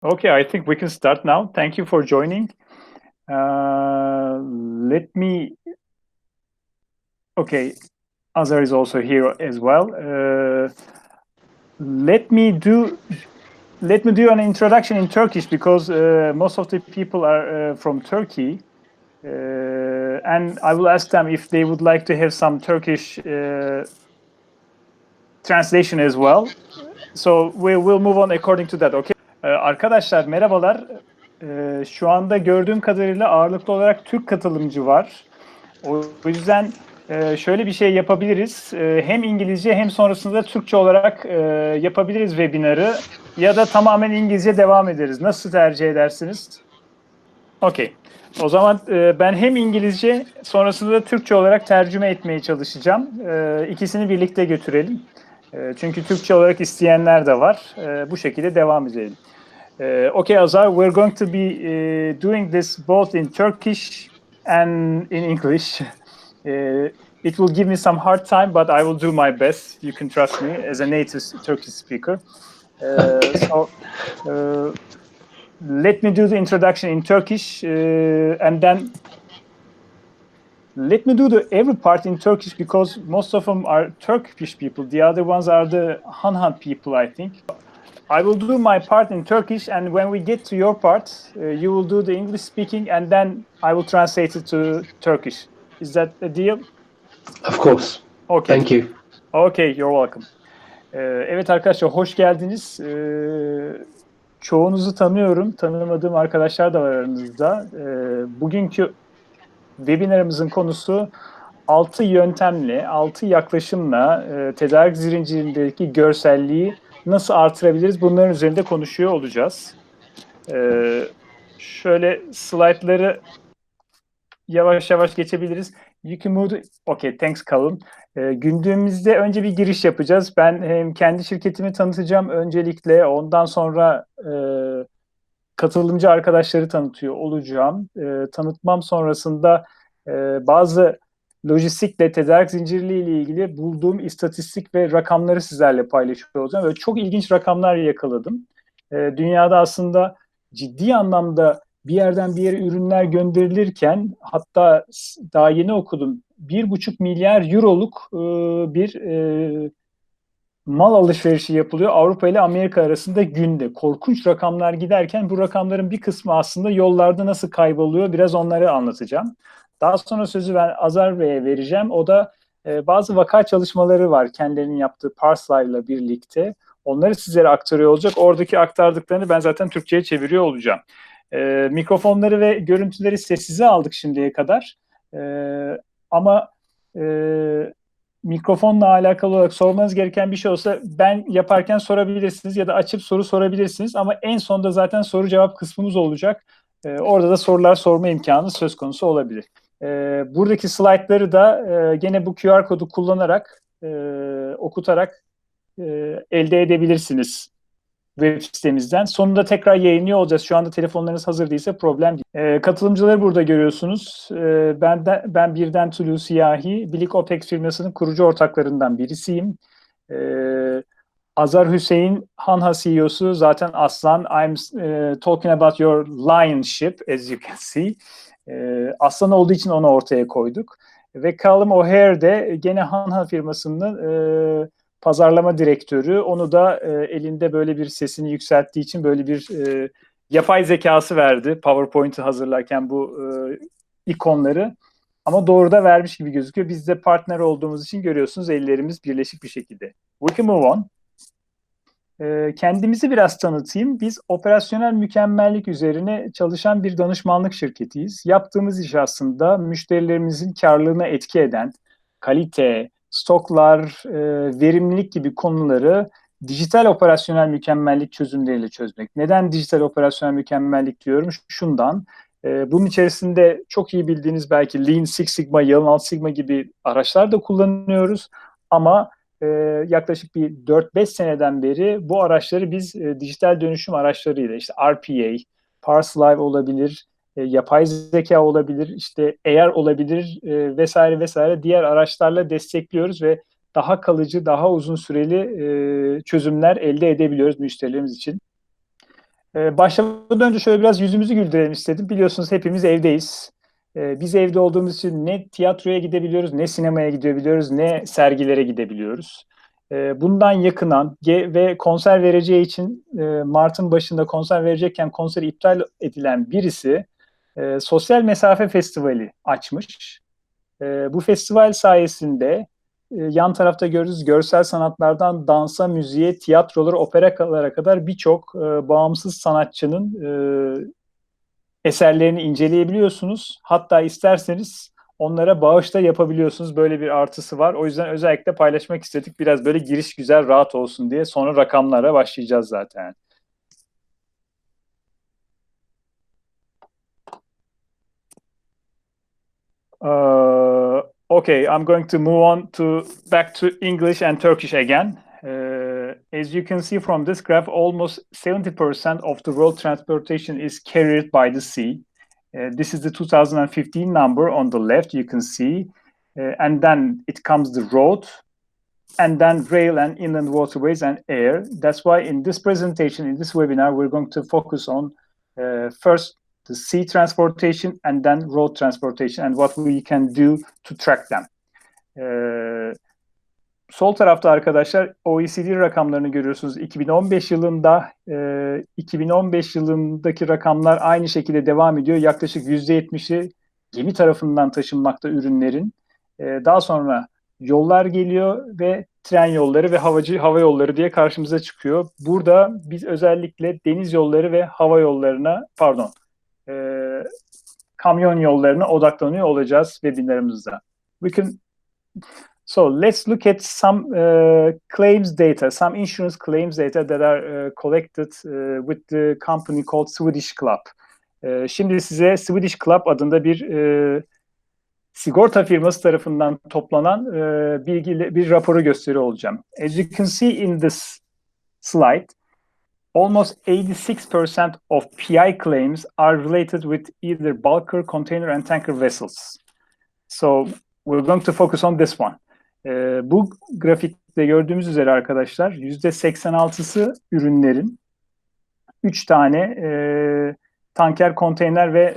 Okay, I think we can start now. Thank you for joining. Let me. Okay, Azar is also here as well. Let me do an introduction in Turkish because most of the people are from Turkey, and I will ask them if they would like to have some Turkish translation as well. So we will move on according to that. Okay. Arkadaşlar merhabalar. Şu anda gördüğüm kadarıyla ağırlıklı olarak Türk katılımcı var. O yüzden şöyle bir şey yapabiliriz. Hem İngilizce hem sonrasında Türkçe olarak yapabiliriz webinarı. Ya da tamamen İngilizce devam ederiz. Nasıl tercih edersiniz? Okey. O zaman ben hem İngilizce sonrasında da Türkçe olarak tercüme etmeye çalışacağım. İkisini birlikte götürelim. Çünkü Türkçe olarak isteyenler de var. Bu şekilde devam edelim. Okay, Azar, we're going to be doing this both in Turkish and in English. It will give me some hard time, but I will do my best. You can trust me as a native Turkish speaker. Let me do the introduction in Turkish, and then let me do every part in Turkish because most of them are Turkish people. The other ones are the Hanhaa people, I think. I will do my part in Turkish, and when we get to your part, you will do the English speaking, and then I will translate it to Turkish. Is that a deal? Of course. Okay. Thank you. Okay, you're welcome. Evet arkadaşlar, hoş geldiniz. Çoğunuzu tanıyorum, tanımadığım arkadaşlar da var aranızda. Bugünkü webinarımızın konusu 6 yöntemle, 6 yaklaşımla tedarik zincirindeki görselliği nasıl artırabiliriz? Bunların üzerinde konuşuyor olacağız. Şöyle slaytları yavaş yavaş geçebiliriz. You can move okay, thanks Kalın. Gündemimizde önce bir giriş yapacağız. Ben hem kendi şirketimi tanıtacağım öncelikle. Ondan sonra katılımcı arkadaşları tanıtıyor olacağım. Tanıtmam sonrasında bazı lojistikle, tedarik zincirliği ile ilgili bulduğum istatistik ve rakamları sizlerle paylaşıyor olacağım. Ve çok ilginç rakamlar yakaladım. Dünyada aslında ciddi anlamda bir yerden bir yere ürünler gönderilirken, hatta daha yeni okudum, 1,5 milyar euroluk bir mal alışverişi yapılıyor Avrupa ile Amerika arasında günde. Korkunç rakamlar giderken bu rakamların bir kısmı aslında yollarda nasıl kayboluyor, biraz onları anlatacağım. Daha sonra sözü ben Azar Bey'e vereceğim. O da bazı vaka çalışmaları var kendilerinin yaptığı Parcelive'la birlikte. Onları sizlere aktarıyor olacak. Oradaki aktardıklarını ben zaten Türkçe'ye çeviriyor olacağım. Mikrofonları ve görüntüleri sessize aldık şimdiye kadar. Ama mikrofonla alakalı olarak sormanız gereken bir şey olsa ben yaparken sorabilirsiniz ya da açıp soru sorabilirsiniz. Ama en sonda zaten soru cevap kısmımız olacak. Orada da sorular sorma imkanı söz konusu olabilir. Buradaki slaytları da gene bu QR kodu kullanarak, okutarak elde edebilirsiniz web sitemizden. Sonunda tekrar yayınlıyor olacağız. Şu anda telefonlarınız hazır değilse problem değil. Katılımcıları burada görüyorsunuz. Ben Birden Tulu Siyahi, Bilik Opex firmasının kurucu ortaklarından birisiyim. Azar Hüseyin, Hanhaa CEO'su, zaten aslan. I'm talking about your lionship, as you can see. Aslan olduğu için onu ortaya koyduk. Ve Callum O'Hare de gene Hanhaa firmasının pazarlama direktörü. Onu da elinde böyle bir sesini yükselttiği için böyle bir yapay zekası verdi PowerPoint'i hazırlarken bu ikonları. Ama doğru da vermiş gibi gözüküyor. Biz de partner olduğumuz için görüyorsunuz ellerimiz birleşik bir şekilde. We can move on. Kendimizi biraz tanıtayım. Biz operasyonel mükemmellik üzerine çalışan bir danışmanlık şirketiyiz. Yaptığımız iş aslında müşterilerimizin karlılığına etki eden kalite, stoklar, verimlilik gibi konuları dijital operasyonel mükemmellik çözümleriyle çözmek. Neden dijital operasyonel mükemmellik diyorum? Şundan, bunun içerisinde çok iyi bildiğiniz belki Lean Six Sigma, Yalın Alt Sigma gibi araçlar da kullanıyoruz. Ama yaklaşık bir 4-5 seneden beri bu araçları biz dijital dönüşüm araçlarıyla, işte RPA, Parcelive olabilir, yapay zeka olabilir, işte AR olabilir vesaire vesaire diğer araçlarla destekliyoruz ve daha kalıcı, daha uzun süreli çözümler elde edebiliyoruz müşterilerimiz için. Başlamadan önce şöyle biraz yüzümüzü güldürelim istedim. Biliyorsunuz hepimiz evdeyiz. Biz evde olduğumuz için ne tiyatroya gidebiliyoruz, ne sinemaya gidebiliyoruz, ne sergilere gidebiliyoruz. Bundan yakınan ve konser vereceği için Mart'ın başında konser verecekken konseri iptal edilen birisi Sosyal Mesafe Festivali açmış. Bu festival sayesinde yan tarafta gördüğünüz görsel sanatlardan dansa, müziğe, tiyatrolara, operalara kadar birçok bağımsız sanatçının eserlerini inceleyebiliyorsunuz. Hatta isterseniz onlara bağış da yapabiliyorsunuz. Böyle bir artısı var. O yüzden özellikle paylaşmak istedik. Biraz böyle giriş güzel, rahat olsun diye. Sonra rakamlara başlayacağız zaten. Okay, I'm going to move on back to English and Turkish again. As you can see from this graph, almost 70% of the world transportation is carried by the sea. This is the 2015 number on the left, you can see. And then it comes the road, and then rail and inland waterways and air. That's why in this presentation, in this webinar, we're going to focus on first the sea transportation and then road transportation and what we can do to track them. Sol tarafta arkadaşlar OECD rakamlarını görüyorsunuz. 2015 yılında 2015 yılındaki rakamlar aynı şekilde devam ediyor. Yaklaşık %70'i gemi tarafından taşınmakta ürünlerin. Daha sonra yollar geliyor ve tren yolları ve hava yolları diye karşımıza çıkıyor. Burada biz özellikle deniz yolları ve hava yollarına, kamyon yollarına odaklanıyor olacağız webinarımızda. So let's look at some claims data, some insurance claims data that are collected with the company called Swedish Club. Şimdi size Swedish Club adında bir sigorta firması tarafından toplanan bir raporu gösteriyor olacağım. As you can see in this slide, almost 86% of PI claims are related with either bulker, container and tanker vessels. So we're going to focus on this one. Bu grafikte gördüğümüz üzere arkadaşlar %86'sı ürünlerin 3 tane tanker, konteyner ve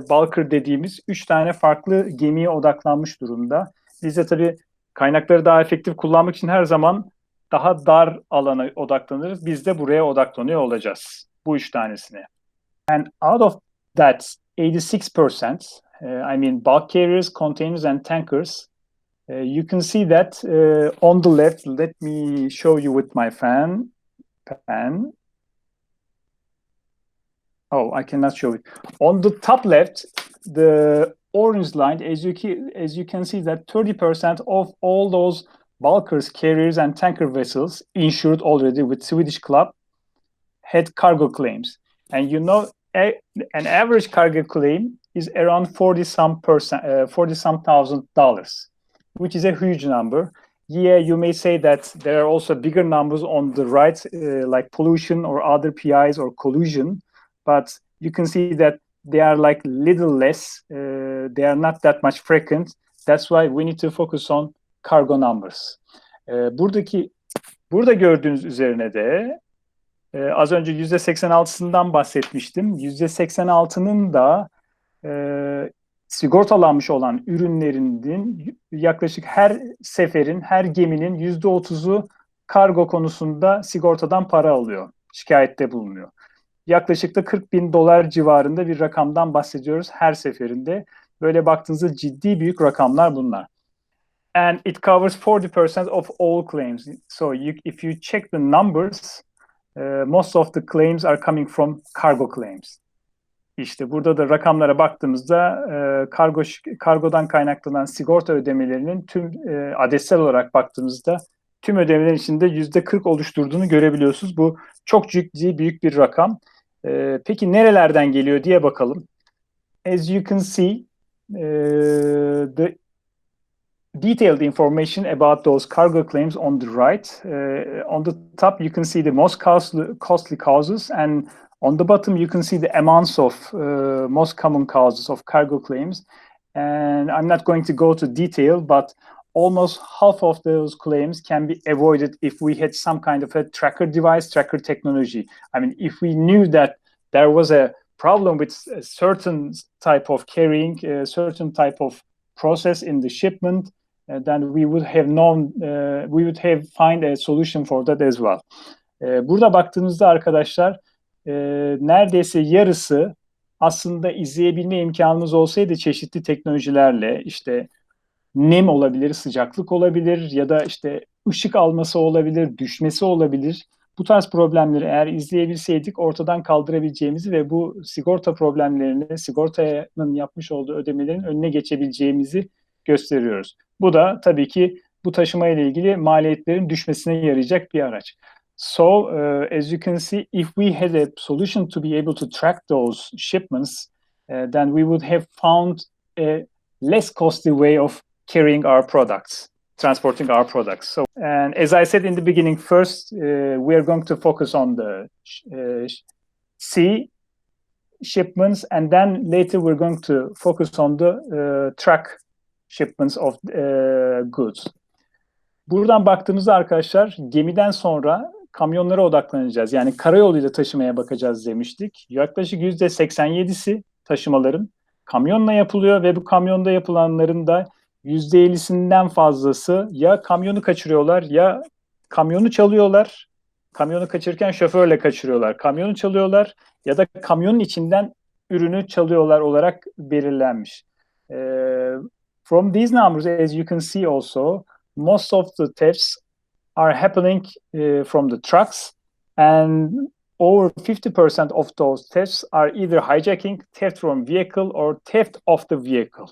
bulker dediğimiz 3 tane farklı gemiye odaklanmış durumda. Biz de tabii kaynakları daha efektif kullanmak için her zaman daha dar alana odaklanırız. Biz de buraya odaklanıyor olacağız. Bu 3 tanesine. And out of that 86%, I mean bulk carriers, containers and tankers, you can see that on the left, let me show you with my pen. Oh, I cannot show it. On the top left, the orange line, as you can see that 30% of all those bulkers, carriers, and tanker vessels insured already with Swedish Club had cargo claims. And you know, an average cargo claim is around 40-some thousand dollars, which is a huge number. Yeah, you may say that there are also bigger numbers on the right, like pollution or other PIs or collusion, but you can see that they are like little less. They are not that much frequent. That's why we need to focus on cargo numbers. Burada gördüğünüz üzerine de az önce %86'sından bahsetmiştim. %86'nın da sigortalanmış olan ürünlerinin yaklaşık her seferin, her geminin %30'u kargo konusunda sigortadan para alıyor, şikayette bulunuyor. Yaklaşık da $40.000 civarında bir rakamdan bahsediyoruz her seferinde. Böyle baktığınızda ciddi büyük rakamlar bunlar. And it covers 40% of all claims. So if you check the numbers, most of the claims are coming from cargo claims. İşte burada da rakamlara baktığımızda kargodan kaynaklanan sigorta ödemelerinin tüm adetsel olarak baktığımızda tüm ödemelerin içinde %40 oluşturduğunu görebiliyorsunuz. Bu çok ciddi büyük bir rakam. Peki nerelerden geliyor diye bakalım. As you can see, the detailed information about those cargo claims on the right. On the top, you can see the most costly causes, and on the bottom, you can see the amounts of most common causes of cargo claims. And I'm not going to go to detail, but almost half of those claims can be avoided if we had some kind of a tracker device, tracker technology. I mean, if we knew that there was a problem with a certain type of carrying, a certain type of process in the shipment, then we would have known, we would have find a solution for that as well. Burada baktığınızda arkadaşlar, neredeyse yarısı aslında izleyebilme imkanımız olsaydı çeşitli teknolojilerle, işte nem olabilir, sıcaklık olabilir ya da işte ışık alması olabilir, düşmesi olabilir. Bu tarz problemleri eğer izleyebilseydik ortadan kaldırabileceğimizi ve bu sigorta problemlerini, sigortanın yapmış olduğu ödemelerin önüne geçebileceğimizi gösteriyoruz. Bu da tabii ki bu taşıma ile ilgili maliyetlerin düşmesine yarayacak bir araç. So, as you can see, if we had a solution to be able to track those shipments, then we would have found a less costly way of carrying our products, transporting our products. So, and as I said in the beginning, first we are going to focus on the sea shipments, and then later we're going to focus on the truck shipments of goods. Buradan baktığımızda arkadaşlar gemiden sonra kamyonlara odaklanacağız. Yani karayoluyla taşımaya bakacağız demiştik. Yaklaşık %87'si taşımaların kamyonla yapılıyor ve bu kamyonda yapılanların da %50'sinden fazlası ya kamyonu kaçırıyorlar ya kamyonu çalıyorlar. Kamyonu kaçırırken şoförle kaçırıyorlar. Kamyonu çalıyorlar ya da kamyonun içinden ürünü çalıyorlar olarak belirlenmiş. From these numbers, as you can see also, most of the thefts are happening from the trucks, and over 50% of those thefts are either hijacking, theft from vehicle, or theft of the vehicle.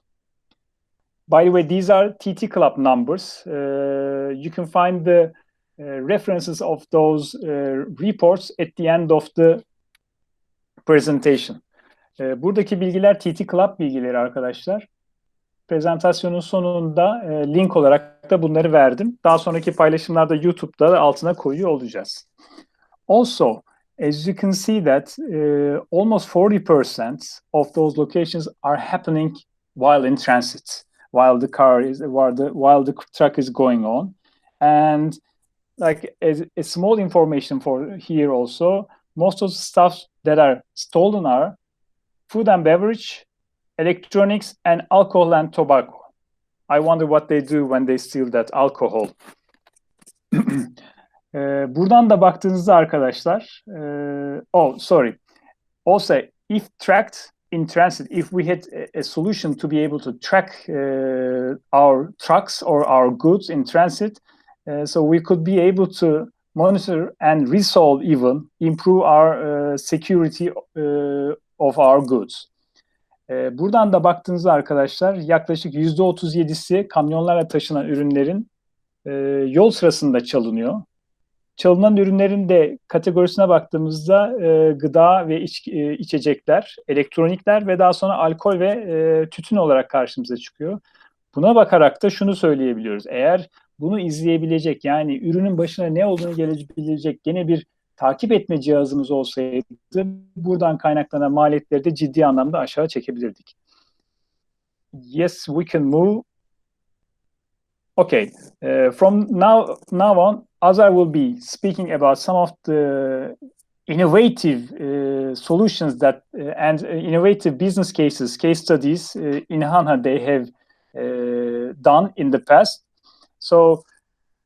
By the way, these are TT Club numbers. You can find the references of those reports at the end of the presentation. Buradaki bilgiler TT Club bilgileri arkadaşlar. Prezentasyonun sonunda link olarak da bunları verdim. Daha sonraki paylaşımlarda YouTube'da altına koyuyor olacağız. Also, as you can see that almost 40% of those locations are happening while in transit, while the truck is going on. And like as a small information for here also, most of the stuff that are stolen are food and beverage, electronics, and alcohol and tobacco. I wonder what they do when they steal that alcohol. Buradan da baktığınızda arkadaşlar, also, if tracked in transit, if we had a solution to be able to track our trucks or our goods in transit, so we could be able to monitor and resolve, even improve our security of our goods. Buradan da baktığınızda arkadaşlar yaklaşık %37'si kamyonlarla taşınan ürünlerin yol sırasında çalınıyor. Çalınan ürünlerin de kategorisine baktığımızda gıda ve içecekler, elektronikler ve daha sonra alkol ve tütün olarak karşımıza çıkıyor. Buna bakarak da şunu söyleyebiliyoruz. Eğer bunu izleyebilecek, yani ürünün başına ne olduğunu gelebilecek gene bir takip etme cihazımız olsaydı buradan kaynaklanan maliyetleri de ciddi anlamda aşağı çekebilirdik. Yes, we can move. Okay, from now on, Azar will be speaking about some of the innovative solutions that and innovative business cases, case studies in Hanhaa they have done in the past. So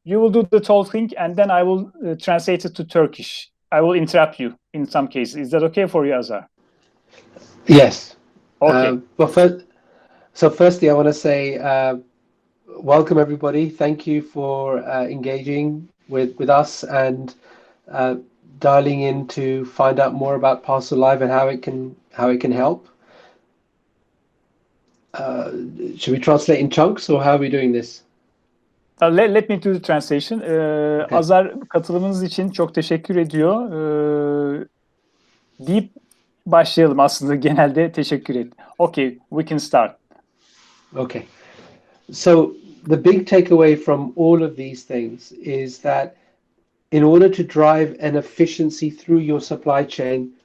you will do the talking, and then I will translate it to Turkish. I will interrupt you in some cases. Is that okay for you, Azar? Yes. Okay. Firstly, I want to say welcome everybody. Thank you for engaging with us and dialing in to find out more about Parcelive and how it can help. Should we translate in chunks, or how are we doing this? Let me do the translation. Okay. Azar, katılımınız için çok teşekkür ediyor. Deyip başlayalım, aslında genelde teşekkür et. Okay, we can start. Okay. So the big takeaway from all of these things is that in order to drive an efficiency through your supply chain,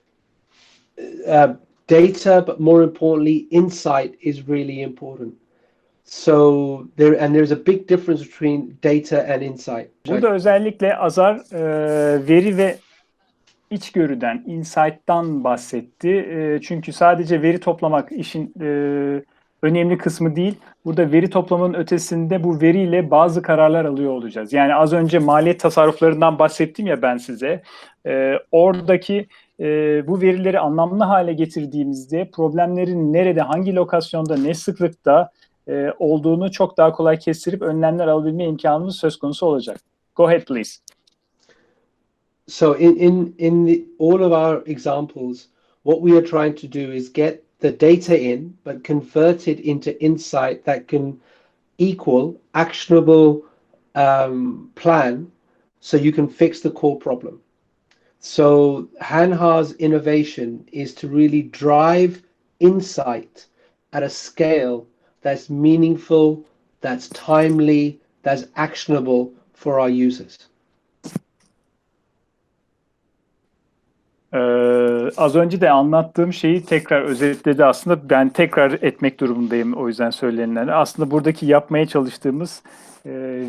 data, but more importantly, insight is really important. So there's a big difference between data and insight. Burada özellikle Azar veri ve içgörüden, insight'tan bahsetti. Çünkü sadece veri toplamak işin önemli kısmı değil. Burada veri toplamanın ötesinde bu veriyle bazı kararlar alıyor olacağız. Yani az önce maliyet tasarruflarından bahsettim ya ben size. Oradaki bu verileri anlamlı hale getirdiğimizde problemlerin nerede, hangi lokasyonda, ne sıklıkta olduğunu çok daha kolay kestirip önlemler alabilme imkanımız söz konusu olacak. Go ahead please. So all of our examples, what we are trying to do is get the data in, but convert it into insight that can equal actionable plan, so you can fix the core problem. So Hanha's innovation is to really drive insight at a scale that's meaningful, that's timely, that's actionable for our users. Az önce de anlattığım şeyi tekrar özetledi aslında. Ben tekrar etmek durumundayım o yüzden söylenenleri. Aslında buradaki yapmaya çalıştığımız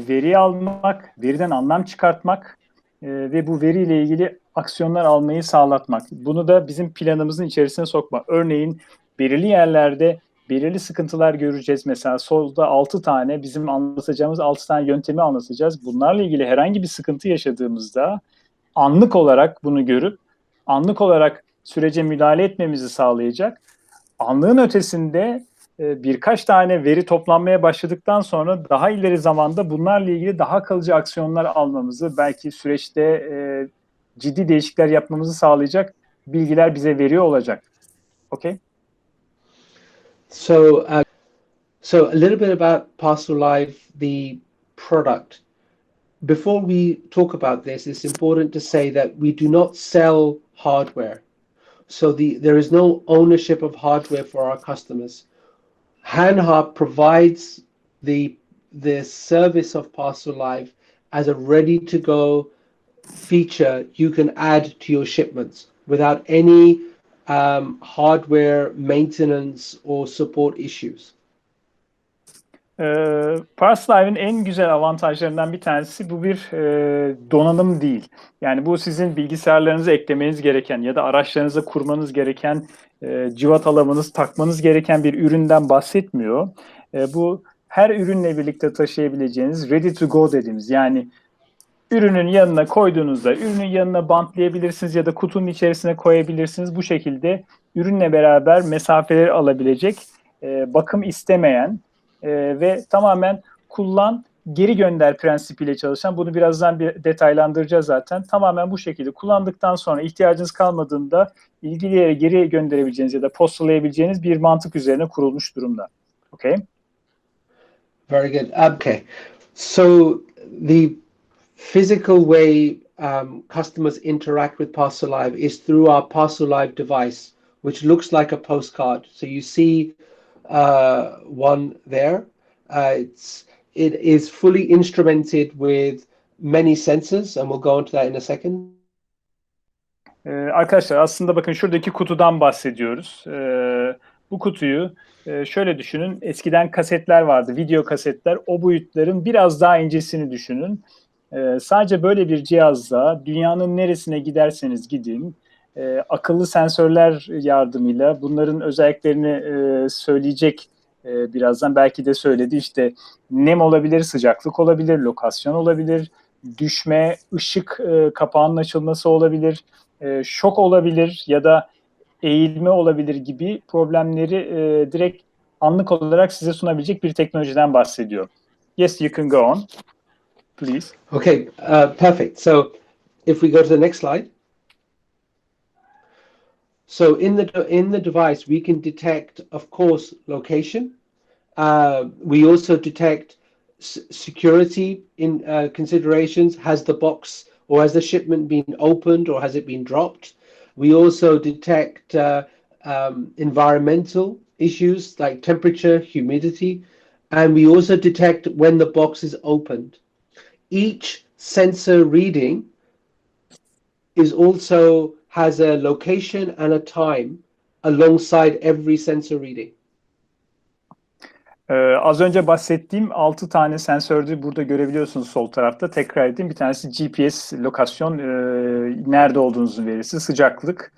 veri almak, veriden anlam çıkartmak ve bu veriyle ilgili aksiyonlar almayı sağlatmak. Bunu da bizim planımızın içerisine sokma. Örneğin belirli yerlerde belirli sıkıntılar göreceğiz. Mesela solda 6 tane bizim anlatacağımız 6 tane yöntemi anlatacağız. Bunlarla ilgili herhangi bir sıkıntı yaşadığımızda anlık olarak bunu görüp anlık olarak sürece müdahale etmemizi sağlayacak. Anlığın ötesinde birkaç tane veri toplanmaya başladıktan sonra daha ileri zamanda bunlarla ilgili daha kalıcı aksiyonlar almamızı, belki süreçte ciddi değişiklikler yapmamızı sağlayacak bilgiler bize veriyor olacak. Okay? So a little bit about Parcelive, the product. Before we talk about this, it's important to say that we do not sell hardware. So there is no ownership of hardware for our customers. Hanhaa provides the service of Parcelive as a ready-to-go feature you can add to your shipments without any hardware maintenance or support issues. Parcelive'ın en güzel avantajlarından bir tanesi bu bir donanım değil. Yani bu sizin bilgisayarlarınıza eklemeniz gereken ya da araçlarınıza kurmanız gereken, civatalamanız, takmanız gereken bir üründen bahsetmiyor. Bu her ürünle birlikte taşıyabileceğiniz ready to go dediğimiz, yani ürünün yanına koyduğunuzda ürünün yanına bantlayabilirsiniz ya da kutunun içerisine koyabilirsiniz. Bu şekilde ürünle beraber mesafeleri alabilecek, bakım istemeyen ve tamamen kullan, geri gönder prensibiyle çalışan, bunu birazdan bir detaylandıracağız zaten. Tamamen bu şekilde kullandıktan sonra ihtiyacınız kalmadığında ilgili yere geri gönderebileceğiniz ya da postalayabileceğiniz bir mantık üzerine kurulmuş durumda. Okay? Very good. Okay. So the physical way customers interact with Parcelive is through our Parcelive device, which looks like a postcard. So you see one there. It is fully instrumented with many sensors, and we'll go into that in a second. Arkadaşlar aslında bakın şuradaki kutudan bahsediyoruz. Bu kutuyu şöyle düşünün. Eskiden kasetler vardı, video kasetler. O boyutların biraz daha incesini düşünün. Sadece böyle bir cihazla dünyanın neresine giderseniz gidin, akıllı sensörler yardımıyla bunların özelliklerini söyleyecek birazdan, belki de söyledi. İşte nem olabilir, sıcaklık olabilir, lokasyon olabilir, düşme, ışık kapağının açılması olabilir, şok olabilir ya da eğilme olabilir gibi problemleri direkt anlık olarak size sunabilecek bir teknolojiden bahsediyor. Yes, you can go on, please. Okay, perfect. So if we go to the next slide. So in the device, we can detect, of course, location. We also detect security in considerations. Has the box or has the shipment been opened or has it been dropped? We also detect environmental issues like temperature, humidity, and we also detect when the box is opened. Each sensor reading is also has a location and a time alongside every sensor reading. Az önce bahsettiğim 6 tane sensördü burada görebiliyorsunuz sol tarafta. Tekrar edeyim. Bir tanesi GPS lokasyon, nerede olduğunuzun verisi, sıcaklık,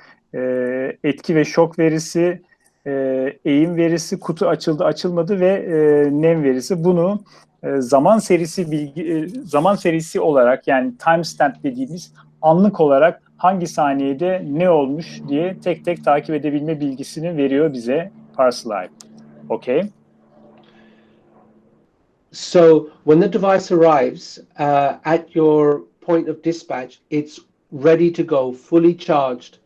etki ve şok verisi, eğim verisi, kutu açıldı açılmadı ve nem verisi. Bunu zaman serisi olarak, yani timestamp dediğimiz, anlık olarak hangi saniyede ne olmuş diye tek tek takip edebilme bilgisini veriyor bize Parcelive. Okay. So when the device arrives at your point of dispatch, it's ready to go, fully charged,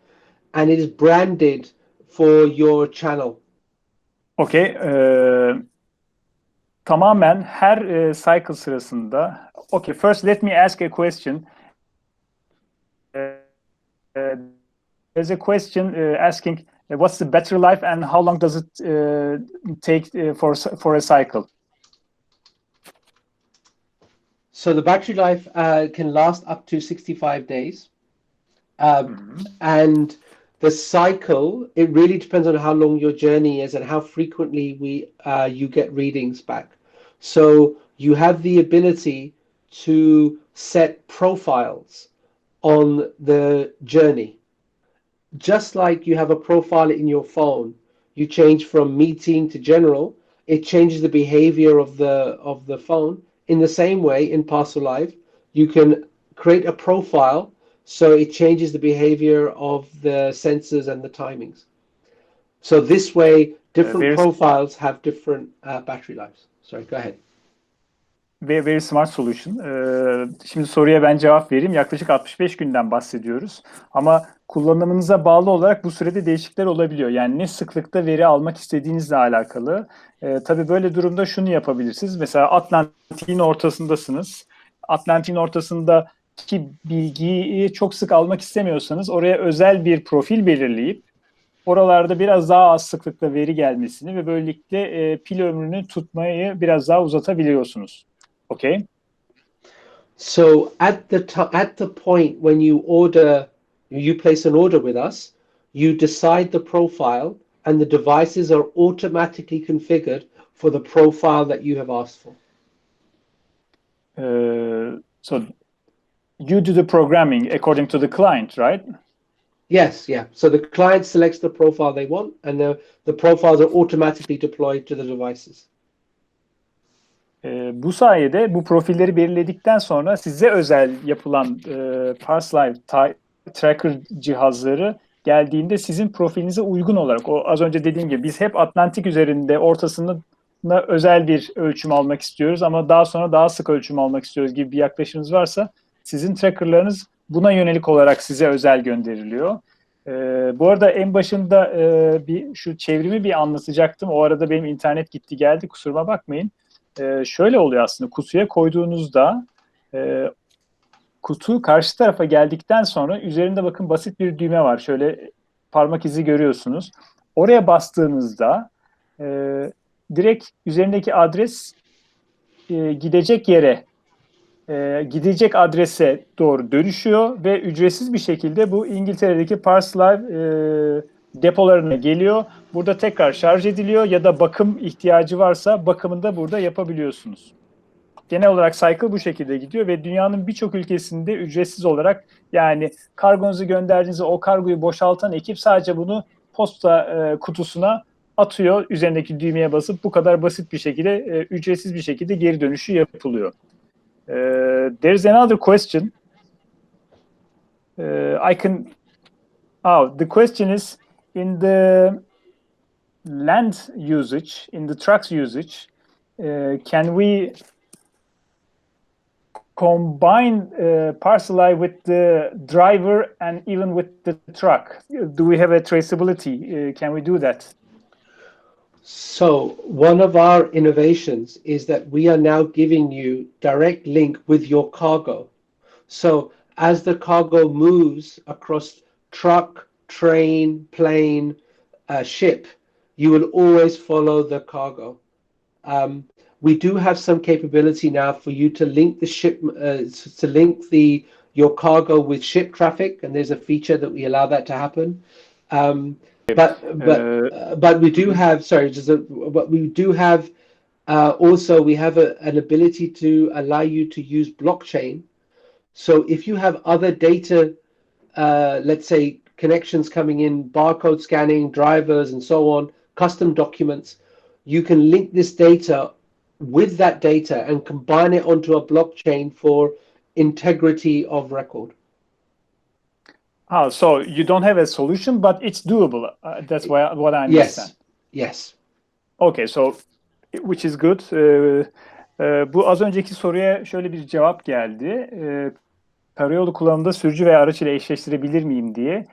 and it is branded for your channel. Okay. Tamamen her cycle sırasında. Okay, first let me ask a question. There's a question asking what's the battery life and how long does it take for a cycle? So the battery life can last up to 65 days. And the cycle, it really depends on how long your journey is and how frequently you get readings back. So you have the ability to set profiles on the journey. Just like you have a profile in your phone, you change from meeting to general, it changes the behavior of the phone. In the same way, in Parcelive, you can create a profile so it changes the behavior of the sensors and the timings. So this way, different profiles have different battery lives. Sorry, go ahead. Very smart solution. Şimdi soruya ben cevap vereyim. Yaklaşık 65 günden bahsediyoruz. Ama kullanımınıza bağlı olarak bu sürede değişiklikler olabiliyor. Yani ne sıklıkta veri almak istediğinizle alakalı. Tabii böyle durumda şunu yapabilirsiniz. Mesela Atlantik'in ortasındasınız. Atlantik'in ortasındaki bilgiyi çok sık almak istemiyorsanız oraya özel bir profil belirleyip oralarda biraz daha az sıklıkla veri gelmesini ve böylelikle pil ömrünü tutmayı biraz daha uzatabiliyorsunuz. Okay. So at the point when you place an order with us, you decide the profile, and the devices are automatically configured for the profile that you have asked for. So you do the programming according to the client, right? Yes, yeah. So the client selects the profile they want, and the profiles are automatically deployed to the devices. Bu sayede bu profilleri belirledikten sonra size özel yapılan Parcelive tracker cihazları geldiğinde sizin profilinize uygun olarak, o az önce dediğim gibi biz hep Atlantik üzerinde ortasında özel bir ölçüm almak istiyoruz ama daha sonra daha sık ölçüm almak istiyoruz gibi bir yaklaşımınız varsa sizin trackerlarınız buna yönelik olarak size özel gönderiliyor. Bu arada en başında şu çevrimi bir anlatacaktım. O arada benim internet gitti geldi, kusuruma bakmayın. Şöyle oluyor aslında, kutuya koyduğunuzda kutu karşı tarafa geldikten sonra üzerinde bakın basit bir düğme var. Şöyle parmak izi görüyorsunuz. Oraya bastığınızda direkt üzerindeki adres gidecek yere, gidecek adrese doğru dönüşüyor ve ücretsiz bir şekilde bu İngiltere'deki Parcelive depolarına geliyor. Burada tekrar şarj ediliyor ya da bakım ihtiyacı varsa bakımını da burada yapabiliyorsunuz. Genel olarak cycle bu şekilde gidiyor ve dünyanın birçok ülkesinde ücretsiz olarak, yani kargonuzu gönderdiğinizde o kargoyu boşaltan ekip sadece bunu posta kutusuna atıyor. Üzerindeki düğmeye basıp bu kadar basit bir şekilde ücretsiz bir şekilde geri dönüşü yapılıyor. There's another question. The question is, in the land usage, in the trucks usage, can we combine Parcelive with the driver and even with the truck? Do we have a traceability? Can we do that? So one of our innovations is that we are now giving you direct link with your cargo. So as the cargo moves across truck, train, plane, ship, you will always follow the cargo. We do have some capability now for you to link the ship, your cargo with ship traffic, and there's a feature that we allow that to happen. But we do have, but we do have Also, we have an ability to allow you to use blockchain. So if you have other data, let's say connections coming in, barcode scanning, drivers, and so on, custom documents, you can link this data with that data and combine it onto a blockchain for integrity of record. So you don't have a solution, but it's doable. That's what I understand. Yes. Okay, so which is good. Bu az önceki soruya şöyle bir cevap geldi. Karayolu kullanımında sürücü veya araç ile eşleştirebilir miyim diye.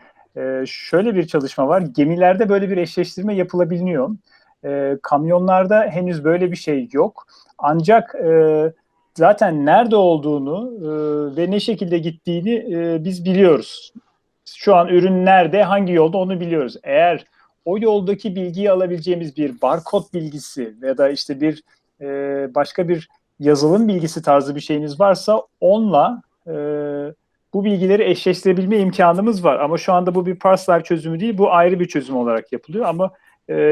Şöyle bir çalışma var. Gemilerde böyle bir eşleştirme yapılabiliyor. Kamyonlarda henüz böyle bir şey yok. Ancak zaten nerede olduğunu ve ne şekilde gittiğini biz biliyoruz. Şu an ürün nerede, hangi yolda onu biliyoruz. Eğer o yoldaki bilgiyi alabileceğimiz bir barkod bilgisi ya da işte bir başka bir yazılım bilgisi tarzı bir şeyiniz varsa onunla bu bilgileri eşleştirebilme imkanımız var. Ama şu anda bu bir Parcelive çözümü değil, bu ayrı bir çözüm olarak yapılıyor ama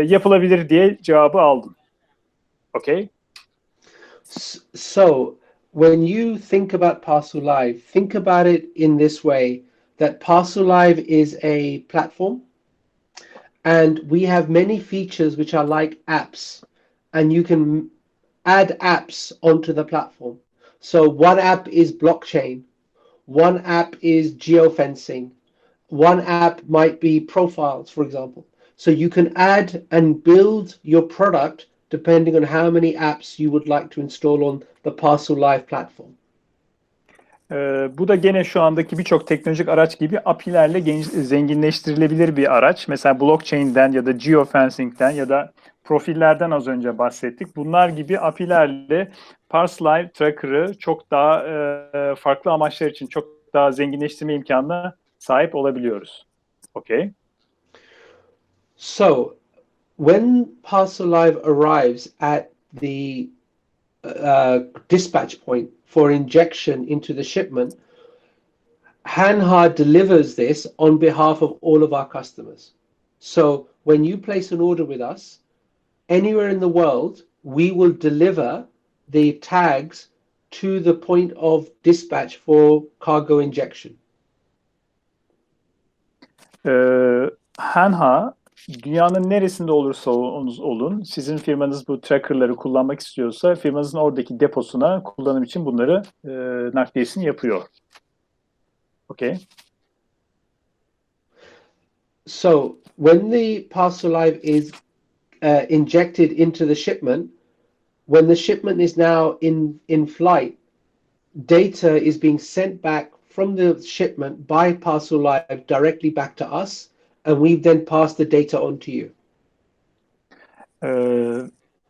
yapılabilir diye cevabı aldım. Okay? So, when you think about Parcelive, think about it in this way, that Parcelive is a platform, and we have many features which are like apps, and you can add apps onto the platform. So one app is blockchain, one app is geofencing, one app might be profiles, for example. So you can add and build your product depending on how many apps you would like to install on the Parcelive platform. Bu da gene şu andaki birçok teknolojik araç gibi API'lerle zenginleştirilebilir bir araç. Mesela blockchain'den ya da geofencing'den ya da profillerden az önce bahsettik. Bunlar gibi API'lerle Parcelive Tracker'ı çok daha farklı amaçlar için çok daha zenginleştirme imkanına sahip olabiliyoruz. Okay. So, when Parcelive arrives at the dispatch point for injection into the shipment, Hanhaa delivers this on behalf of all of our customers. So when you place an order with us, anywhere in the world, we will deliver the tags to the point of dispatch for cargo injection. Hanhaa dünyanın neresinde olursa olun, sizin firmanız bu tracker'ları kullanmak istiyorsa firmanızın oradaki deposuna kullanım için bunları nakliyesini yapıyor. Okay. So when the Parcelive is injected into the shipment, when the shipment is now in flight, data is being sent back from the shipment by Parcelive directly back to us, and we then pass the data on to you.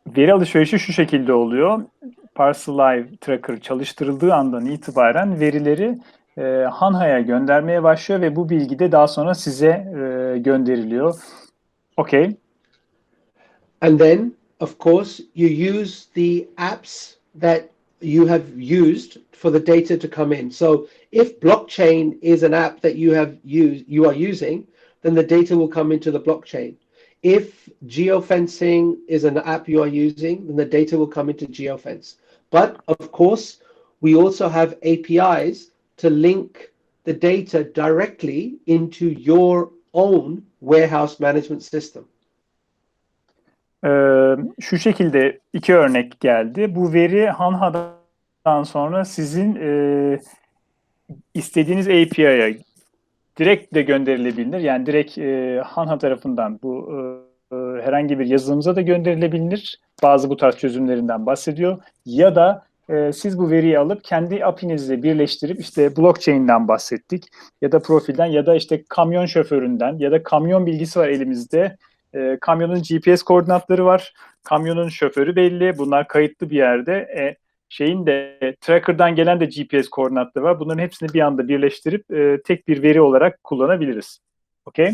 Veri alışverişi şu şekilde oluyor. Parcelive Tracker çalıştırıldığı andan itibaren verileri Hanhaa'ya göndermeye başlıyor ve bu bilgi de daha sonra size gönderiliyor. Okay. And then, of course, you use the apps that you have used for the data to come in. So if blockchain is an app that you are using, then the data will come into the blockchain. If geofencing is an app you are using, then the data will come into geofence. But of course, we also have APIs to link the data directly into your own warehouse management system. Şu şekilde iki örnek geldi. Bu veri Hanhaa'dan sonra sizin istediğiniz API'ye direkt de gönderilebilir. Yani direkt Hanhaa tarafından bu herhangi bir yazılımıza da gönderilebilir. Bazı bu tarz çözümlerinden bahsediyor. Ya da siz bu veriyi alıp kendi API'nizle birleştirip işte blockchain'den bahsettik. Ya da profilden ya da işte kamyon şoföründen ya da kamyon bilgisi var elimizde. Kamyonun GPS koordinatları var. Kamyonun şoförü belli. Bunlar kayıtlı bir yerde. Şeyin de tracker'dan gelen de GPS koordinatları var. Bunların hepsini bir anda birleştirip tek bir veri olarak kullanabiliriz. Okay?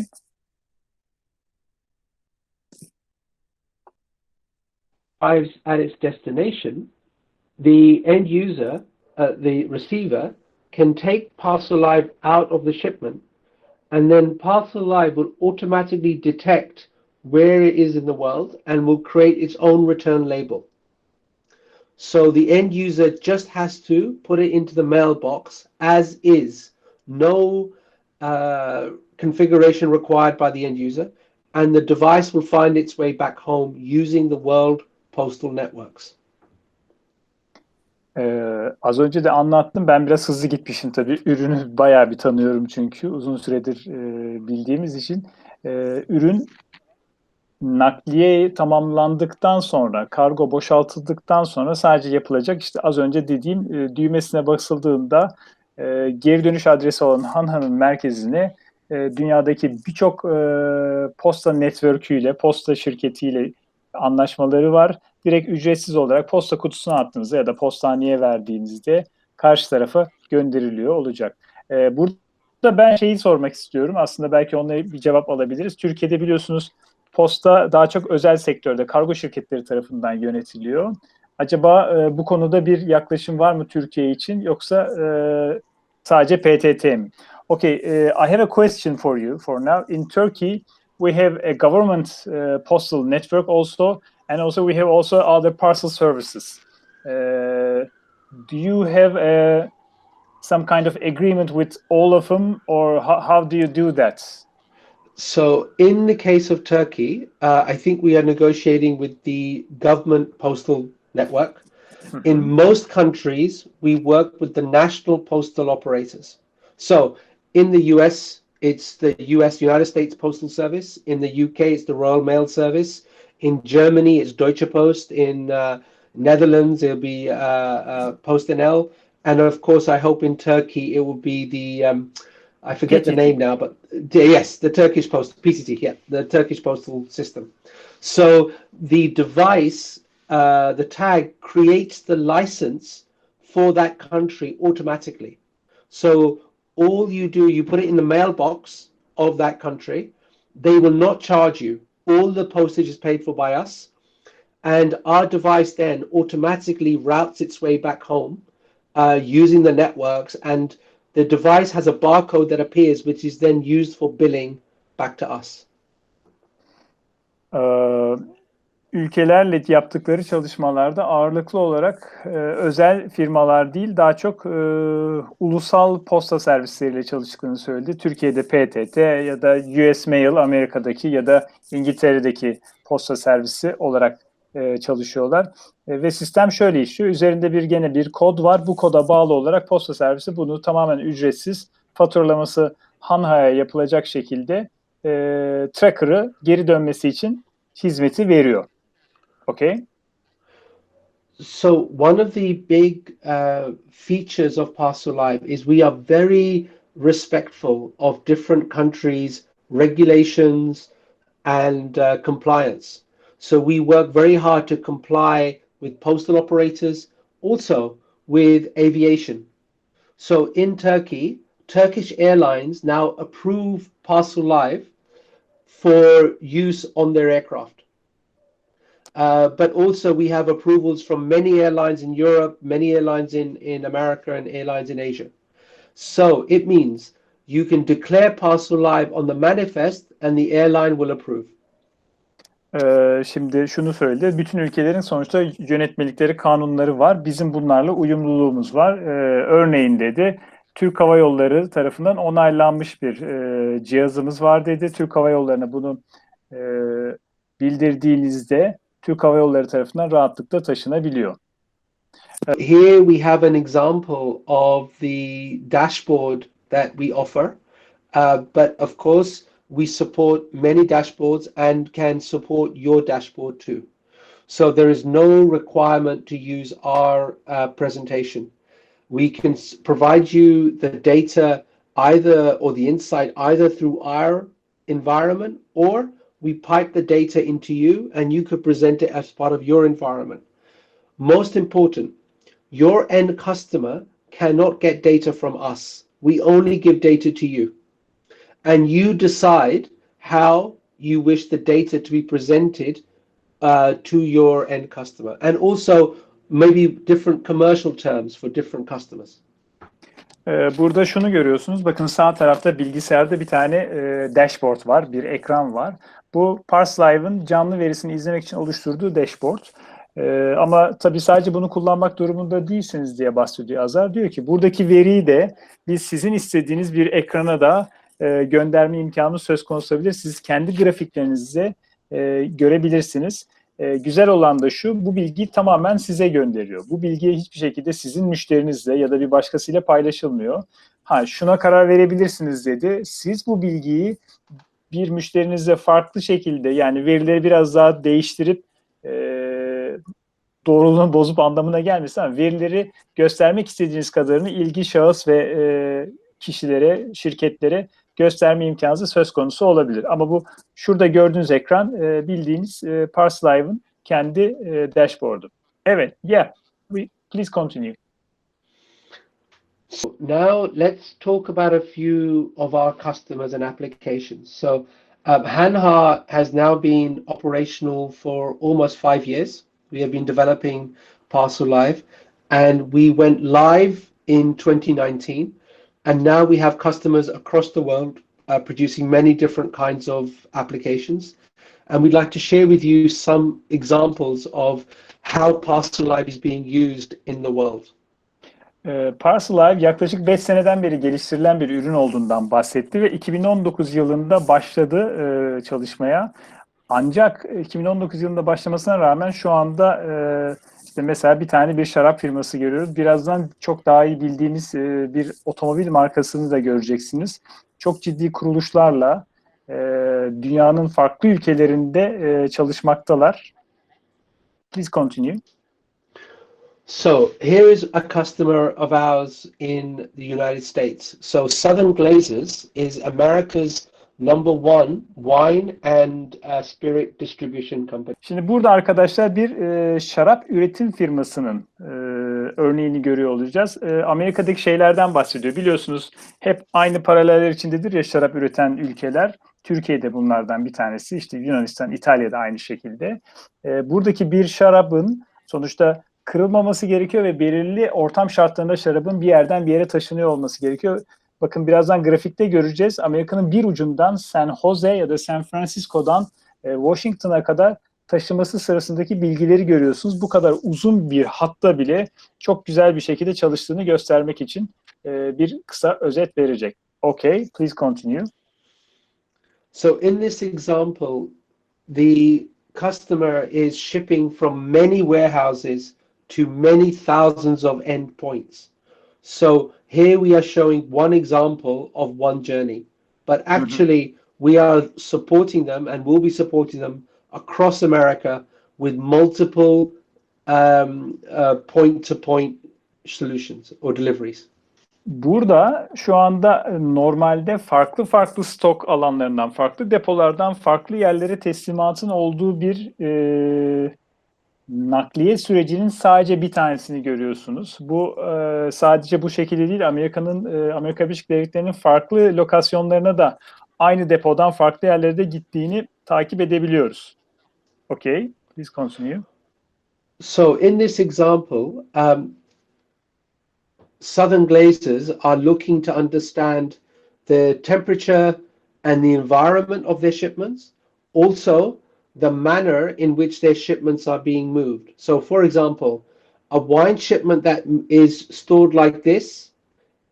Arrives at its destination, the end user, the receiver, can take Parcelive out of the shipment, and then Parcelive will automatically detect where it is in the world and will create its own return label. So the end user just has to put it into the mailbox as is. No configuration required by the end user. And the device will find its way back home using the world postal networks. Az önce de anlattım. Ben biraz hızlı gitmişim tabii. Ürünü bayağı bir tanıyorum çünkü uzun süredir bildiğimiz için. Ürün nakliye tamamlandıktan sonra, kargo boşaltıldıktan sonra sadece yapılacak işte az önce dediğim düğmesine basıldığında geri dönüş adresi olan Hanhaa'nın merkezine dünyadaki birçok posta network'üyle, posta şirketiyle anlaşmaları var. Direkt ücretsiz olarak posta kutusuna attığınızda ya da postaneye verdiğinizde karşı tarafa gönderiliyor olacak. Burada ben şeyi sormak istiyorum. Aslında belki onunla bir cevap alabiliriz. Türkiye'de biliyorsunuz posta daha çok özel sektörde, kargo şirketleri tarafından yönetiliyor. Acaba bu konuda bir yaklaşım var mı Türkiye için yoksa sadece PTT mi? Okay, I have a question for you for now. In Turkey, we have a government postal network also, and also we have also other parcel services. Do you have some kind of agreement with all of them, or how do you do that? So in the case of Turkey, I think we are negotiating with the government postal network. In most countries, we work with the national postal operators. So in the US, it's the United States Postal Service. In the UK, it's the Royal Mail Service. In Germany, it's Deutsche Post. In Netherlands, it'll be PostNL. And of course, I hope in Turkey, it will be the, I forget the name now, but yes, the Turkish Post, PCT, yeah, the Turkish Postal System. So the device, the tag creates the license for that country automatically. So all you do, you put it in the mailbox of that country. They will not charge you. All the postage is paid for by us. And our device then automatically routes its way back home using the networks. And the device has a barcode that appears, which is then used for billing back to us. Ülkelerle yaptıkları çalışmalarda ağırlıklı olarak özel firmalar değil, daha çok ulusal posta servisleriyle çalıştıklarını söyledi. Türkiye'de PTT ya da US Mail Amerika'daki ya da İngiltere'deki posta servisi olarak çalışıyorlar. Ve sistem şöyle işliyor. Üzerinde gene bir kod var. Bu koda bağlı olarak posta servisi bunu tamamen ücretsiz faturalaması Hanhaa'ya yapılacak şekilde tracker'ı geri dönmesi için hizmeti veriyor. Okay. So one of the big features of Parcelive is we are very respectful of different countries' regulations and compliance. So we work very hard to comply with postal operators, also with aviation. So in Turkey, Turkish Airlines now approve Parcelive for use on their aircraft. But also we have approvals from many airlines in Europe, many airlines in America, and airlines in Asia. So it means you can declare Parcelive on the manifest and the airline will approve. Şimdi şunu söyledi. Bütün ülkelerin sonuçta yönetmelikleri, kanunları var. Bizim bunlarla uyumluluğumuz var. Örneğin dedi, Türk Hava Yolları tarafından onaylanmış bir cihazımız var dedi. Türk Hava Yolları'na bunu bildirdiğinizde Türk Hava Yolları tarafından rahatlıkla taşınabiliyor. Here we have an example of the dashboard that we offer, but of course we support many dashboards and can support your dashboard too. So there is no requirement to use our presentation. We can provide you the data either or the insight either through our environment, or we pipe the data into you and you could present it as part of your environment. Most important, your end customer cannot get data from us. We only give data to you. And you decide how you wish the data to be presented to your end customer. And also maybe different commercial terms for different customers. Burada şunu görüyorsunuz. Bakın sağ tarafta bilgisayarda bir tane dashboard var, bir ekran var. Bu Parcelive'ın canlı verisini izlemek için oluşturduğu dashboard. Ama tabii sadece bunu kullanmak durumunda değilsiniz diye bahsediyor Azar. Diyor ki buradaki veriyi de biz sizin istediğiniz bir ekrana da gönderme imkanı söz konusu olabilir. Siz kendi grafiklerinize görebilirsiniz. Güzel olan da şu, bu bilgiyi tamamen size gönderiyor. Bu bilgi hiçbir şekilde sizin müşterinizle ya da bir başkasıyla paylaşılmıyor. Şuna karar verebilirsiniz dedi. Siz bu bilgiyi bir müşterinizle farklı şekilde, yani verileri biraz daha değiştirip doğruluğunu bozup anlamına gelmesin ama verileri göstermek istediğiniz kadarını ilgi şahıs ve kişilere, şirketlere gösterme imkanı söz konusu olabilir. Ama bu şurada gördüğünüz ekran bildiğiniz Parcelive'ın kendi dashboard'u. Evet, please continue. So now let's talk about a few of our customers and applications. So Hanhaa has now been operational for almost 5 years. We have been developing Parcelive, and we went live in 2019. And now we have customers across the world producing many different kinds of applications. And we'd like to share with you some examples of how Parcelive is being used in the world. Parcelive yaklaşık 5 seneden beri geliştirilen bir ürün olduğundan bahsetti ve 2019 yılında başladı çalışmaya. Ancak 2019 yılında başlamasına rağmen şu anda işte mesela bir şarap firması görüyoruz. Birazdan çok daha iyi bildiğimiz bir otomobil markasını da göreceksiniz. Çok ciddi kuruluşlarla dünyanın farklı ülkelerinde çalışmaktalar. Please continue. So here is a customer of ours in the United States. So Southern Glazers is America's #1 wine and spirit distribution company. Şimdi burada arkadaşlar bir şarap üretim firmasının örneğini görüyor olacağız. Amerika'daki şeylerden bahsediyor. Biliyorsunuz hep aynı paraleller içindedir ya şarap üreten ülkeler. Türkiye'de bunlardan bir tanesi. İşte Yunanistan, İtalya'da aynı şekilde. Buradaki bir şarabın sonuçta kırılmaması gerekiyor ve belirli ortam şartlarında şarabın bir yerden bir yere taşınıyor olması gerekiyor. Bakın birazdan grafikte göreceğiz. Amerika'nın bir ucundan San Jose ya da San Francisco'dan Washington'a kadar taşıması sırasındaki bilgileri görüyorsunuz. Bu kadar uzun bir hatta bile çok güzel bir şekilde çalıştığını göstermek için bir kısa özet verecek. Okay, please continue. So in this example, the customer is shipping from many warehouses to many thousands of endpoints. So here we are showing one example of one journey, but actually we are supporting them and will be supporting them across America with multiple point-to-point solutions or deliveries. Burada şu anda normalde farklı stok alanlarından, farklı depolardan farklı yerlere teslimatın olduğu bir nakliye sürecinin sadece bir tanesini görüyorsunuz. Bu sadece bu şekilde değil, Amerika Birleşik Devletleri'nin farklı lokasyonlarına da aynı depodan farklı yerlere de gittiğini takip edebiliyoruz. Okay, please continue. So in this example, Southern Glazers are looking to understand the temperature and the environment of their shipments, also the manner in which their shipments are being moved. So for example, a wine shipment that is stored like this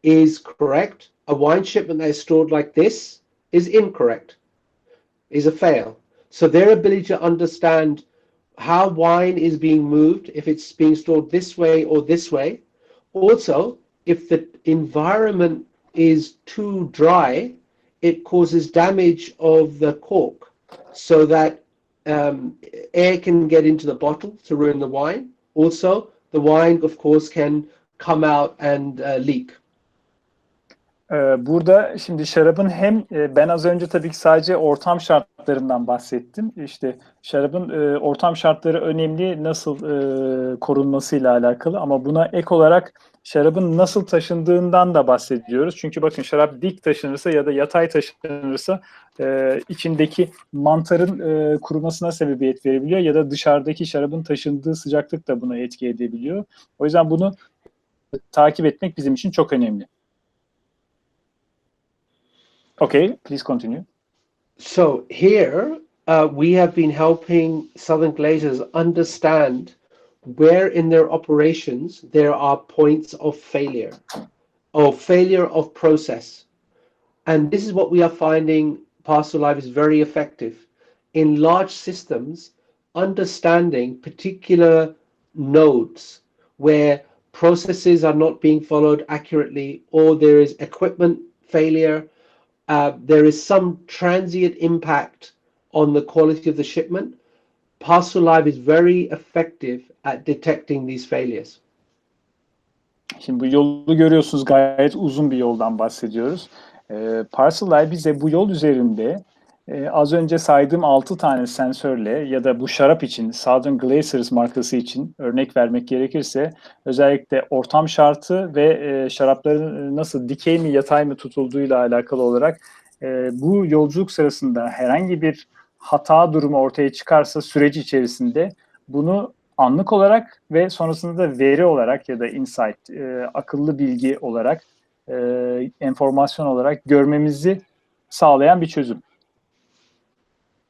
is correct. A wine shipment that is stored like this is incorrect, is a fail. So their ability to understand how wine is being moved, if it's being stored this way or this way. Also, if the environment is too dry, it causes damage of the cork so that air can get into the bottle to ruin the wine. Also, the wine, of course, can come out and leak. Burada şimdi şarabın ben az önce tabii ki sadece ortam şartlarından bahsettim. İşte şarabın ortam şartları önemli, nasıl korunmasıyla alakalı ama buna ek olarak şarabın nasıl taşındığından da bahsediyoruz. Çünkü bakın şarap dik taşınırsa ya da yatay taşınırsa içindeki mantarın kurumasına sebebiyet verebiliyor ya da dışarıdaki şarabın taşındığı sıcaklık da buna etki edebiliyor. O yüzden bunu takip etmek bizim için çok önemli. Okay, please continue. So here we have been helping Southern Glazers understand where in their operations there are points of failure or failure of process. And this is what we are finding Parcelive is very effective in large systems, understanding particular nodes where processes are not being followed accurately, or there is equipment failure, there is some transient impact on the quality of the shipment. Parcelive is very effective at detecting these failures. Şimdi bu yolu görüyorsunuz, gayet uzun bir yoldan bahsediyoruz. Parcelive bize bu yol üzerinde az önce saydığım 6 tane sensörle ya da bu şarap için, Southern Glazers markası için örnek vermek gerekirse özellikle ortam şartı ve şarapların nasıl dikey mi yatay mı tutulduğuyla alakalı olarak bu yolculuk sırasında herhangi bir hata durumu ortaya çıkarsa süreç içerisinde bunu anlık olarak ve sonrasında da veri olarak ya da insight, akıllı bilgi olarak, enformasyon olarak görmemizi sağlayan bir çözüm.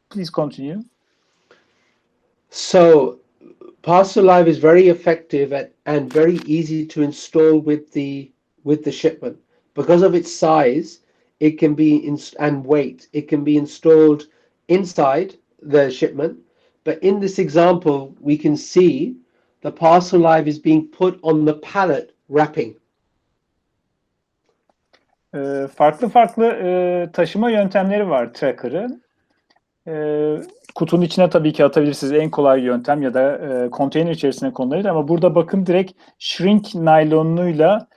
Please continue. So, Parcelive is very effective and very easy to install with the shipment. Because of its size, it can be and weight, it can be installed inside the shipment. But in this example, we can see the Parcelive is being put on the pallet wrapping. Farklı taşıma yöntemleri var tracker'ı. Kutunun içine tabii ki atabilirsiniz, en kolay yöntem, ya da konteyner içerisine konulabilir, ama burada bakın direkt shrink naylonuyla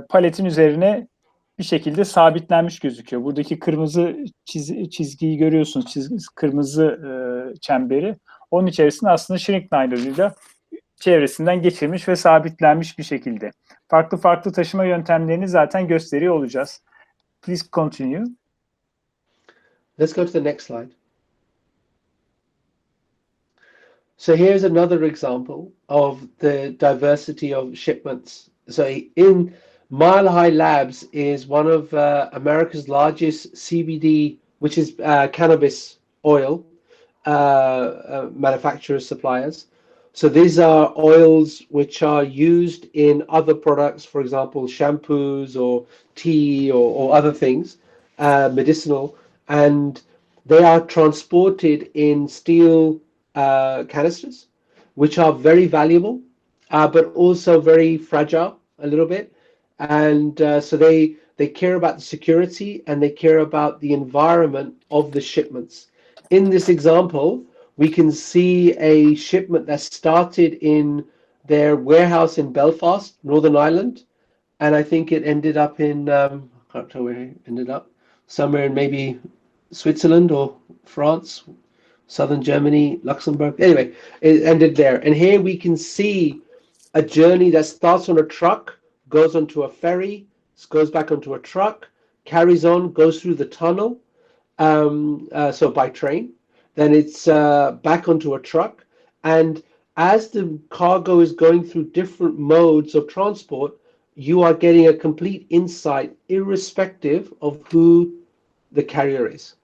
paletin üzerine bir şekilde sabitlenmiş gözüküyor. Buradaki kırmızı çizgiyi görüyorsunuz, kırmızı çemberi. Onun içerisinde aslında shrink naylonuyla çevresinden geçirmiş ve sabitlenmiş bir şekilde. Farklı taşıma yöntemlerini zaten gösteriyor olacağız. Please continue. Let's go to the next slide. So here's another example of the diversity of shipments. So in Mile High Labs is one of America's largest CBD, which is cannabis oil manufacturers, suppliers. So these are oils which are used in other products, for example, shampoos or tea or other things, medicinal, and they are transported in steel canisters, which are very valuable, but also very fragile a little bit. And so they care about the security and they care about the environment of the shipments. In this example, we can see a shipment that started in their warehouse in Belfast, Northern Ireland, and I think it ended up in, I can't tell where it ended up, somewhere in maybe Switzerland or France, Southern Germany, Luxembourg. Anyway, it ended there. And here we can see a journey that starts on a truck, goes onto a ferry, goes back onto a truck, carries on, goes through the tunnel, so by train. Then it's back onto a truck. And as the cargo is going through different modes of transport, you are getting a complete insight irrespective of who the carrier is.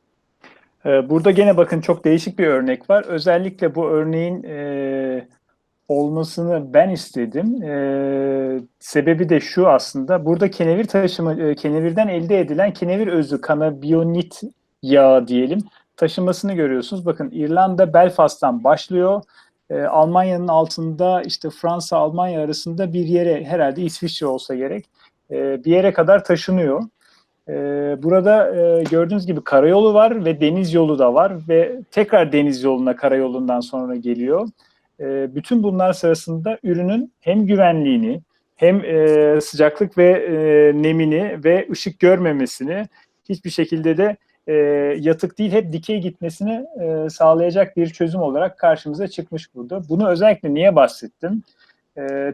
Burada gene bakın çok değişik bir örnek var. Özellikle bu örneğin olmasını ben istedim. Sebebi de şu aslında. Burada kenevirden elde edilen kenevir özü, kanabiyonit yağı diyelim, taşımasını görüyorsunuz. Bakın İrlanda Belfast'tan başlıyor. Almanya'nın altında işte Fransa, Almanya arasında bir yere, herhalde İsviçre olsa gerek, bir yere kadar taşınıyor. Burada gördüğünüz gibi karayolu var ve deniz yolu da var ve tekrar deniz yoluna karayolundan sonra geliyor. Bütün bunlar sırasında ürünün hem güvenliğini hem sıcaklık ve nemini ve ışık görmemesini, hiçbir şekilde de yatık değil hep dikey gitmesini sağlayacak bir çözüm olarak karşımıza çıkmış burada. Bunu özellikle niye bahsettim?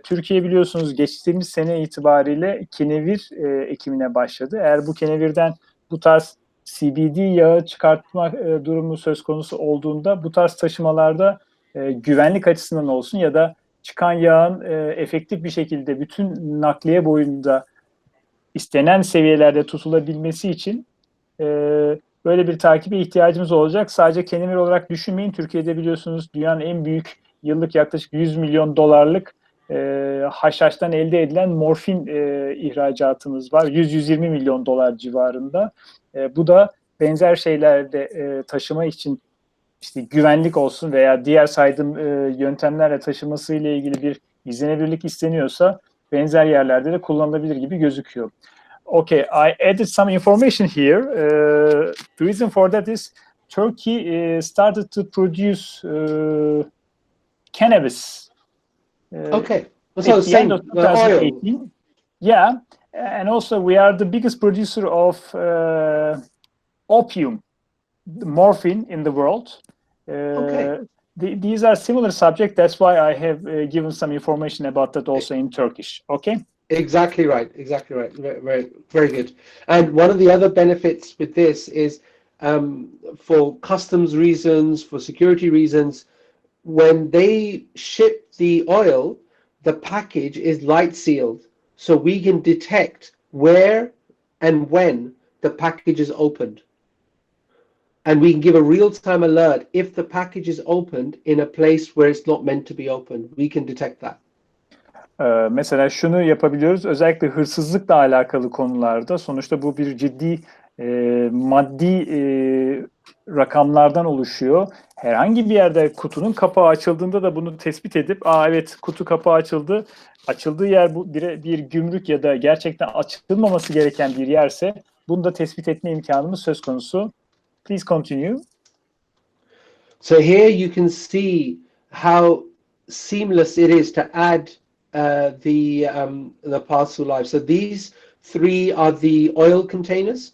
Türkiye biliyorsunuz geçtiğimiz sene itibariyle kenevir ekimine başladı. Eğer bu kenevirden bu tarz CBD yağı çıkartma durumu söz konusu olduğunda bu tarz taşımalarda güvenlik açısından olsun ya da çıkan yağın efektif bir şekilde bütün nakliye boyunda istenen seviyelerde tutulabilmesi için böyle bir takibe ihtiyacımız olacak. Sadece kenevir olarak düşünmeyin. Türkiye'de biliyorsunuz dünyanın en büyük yıllık yaklaşık 100 milyon dolarlık haşhaştan elde edilen morfin ihracatımız var. 100-120 milyon dolar civarında. Bu da benzer şeylerde taşıma için işte güvenlik olsun veya diğer saydığım yöntemlerle taşıması ile ilgili bir izlenebilirlik isteniyorsa benzer yerlerde de kullanılabilir gibi gözüküyor. Okay, I added some information here. The reason for that is Turkey started to produce cannabis. Okay. So At the end of the oil. 2018. Yeah, and also we are the biggest producer of opium, morphine in the world. Okay. These are similar subjects. That's why I have given some information about that also in Turkish. Okay. Exactly right. Exactly right. Very, very good. And one of the other benefits with this is for customs reasons, for security reasons, when they ship the oil, the package is light sealed, so we can detect where and when the package is opened. And we can give a real-time alert if the package is opened in a place where it's not meant to be opened. We can detect that. Mesela şunu yapabiliyoruz. Özellikle hırsızlıkla alakalı konularda sonuçta bu bir ciddi maddi rakamlardan oluşuyor. Herhangi bir yerde kutunun kapağı açıldığında da bunu tespit edip evet kutu kapağı açıldı. Açıldığı yer bu bir gümrük ya da gerçekten açılmaması gereken bir yerse bunu da tespit etme imkanımız söz konusu. Please continue. So here you can see how seamless it is to add the parcel life. So these three are the oil containers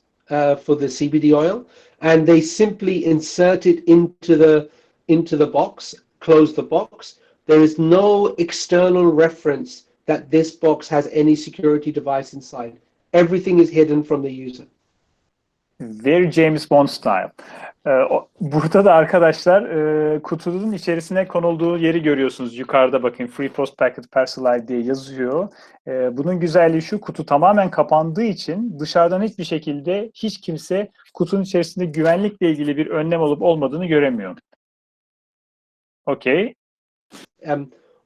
for the CBD oil, and they simply insert it into the box, close the box. There is no external reference that this box has any security device inside. Everything is hidden from the user. Very James Bond style. Burada da arkadaşlar kutunun içerisine konulduğu yeri görüyorsunuz. Yukarıda bakın Free Post Packet Parcelive diye yazıyor. Bunun güzelliği şu, kutu tamamen kapandığı için dışarıdan hiçbir şekilde hiç kimse kutunun içerisinde güvenlikle ilgili bir önlem olup olmadığını göremiyor. Okay.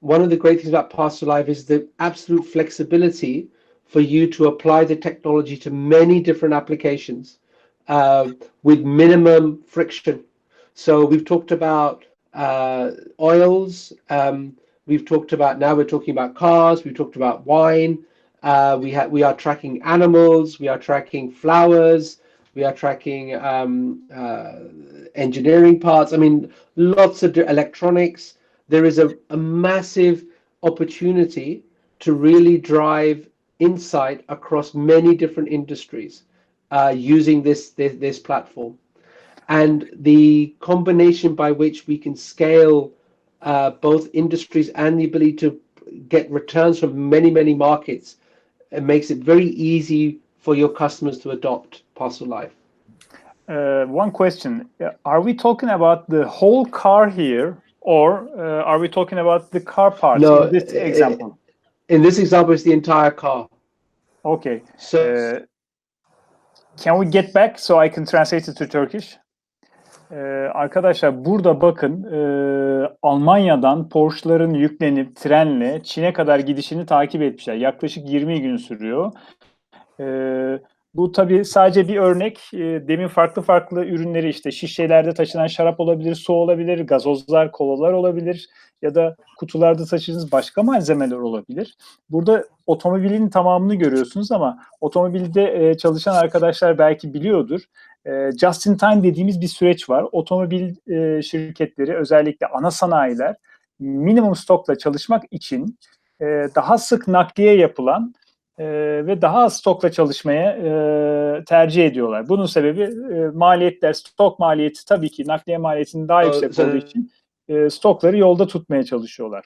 One of the great things about Parcelive is the absolute flexibility for you to apply the technology to many different applications. With minimum friction. So we've talked about oils. We've talked about, now we're talking about cars. We've talked about wine. We are tracking animals. We are tracking flowers. We are tracking engineering parts. I mean, lots of electronics. There is a massive opportunity to really drive insight across many different industries. Using this platform, and the combination by which we can scale both industries and the ability to get returns from many markets, it makes it very easy for your customers to adopt Parcelive. One question: are we talking about the whole car here, or are we talking about the car parts No, in this example? In this example, it's the entire car. Okay. So. Can we get back so I can translate it to Turkish? Arkadaşlar burada bakın Almanya'dan Porsche'ların yüklenip trenle Çin'e kadar gidişini takip etmişler. Yaklaşık 20 gün sürüyor. Bu tabii sadece bir örnek. Demin farklı ürünleri işte şişelerde taşınan şarap olabilir, su olabilir, gazozlar, kolalar olabilir ya da kutularda taşıdığınız başka malzemeler olabilir. Burada otomobilin tamamını görüyorsunuz ama otomobilde çalışan arkadaşlar belki biliyordur. Just in time dediğimiz bir süreç var. Otomobil şirketleri, özellikle ana sanayiler minimum stokla çalışmak için daha sık nakliye yapılan ve daha az stokla çalışmaya tercih ediyorlar. Bunun sebebi maliyetler, stok maliyeti tabii ki nakliye maliyetinin daha yüksek olduğu için stokları yolda tutmaya çalışıyorlar.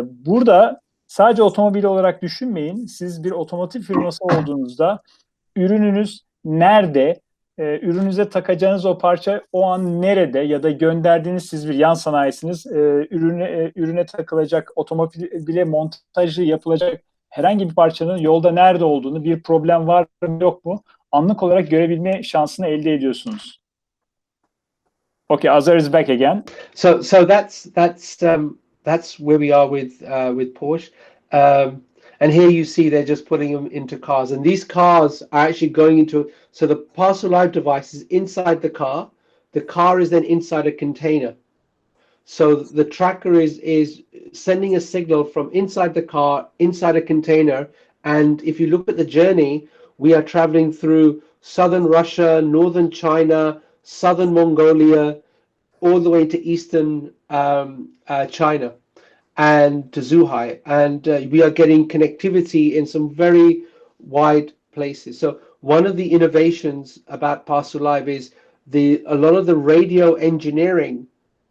Burada sadece otomobil olarak düşünmeyin. Siz bir otomotiv firması olduğunuzda ürününüz nerede, ürünüze takacağınız o parça o an nerede ya da gönderdiğiniz siz bir yan sanayisiniz, ürüne takılacak, otomobile montajı yapılacak herhangi bir parçanın yolda nerede olduğunu, bir problem var mı yok mu anlık olarak görebilme şansını elde ediyorsunuz. Okay, Azar is back again. So that's where we are with Porsche. And here you see they're just putting them into cars, and these cars are actually going into, so the Parcelive device is inside the car is then inside a container. So the tracker is sending a signal from inside the car, inside a container, and if you look at the journey, we are traveling through southern Russia, northern China, southern Mongolia, all the way to eastern China and to Zhuhai, and we are getting connectivity in some very wide places. So one of the innovations about Parcelive is a lot of the radio engineering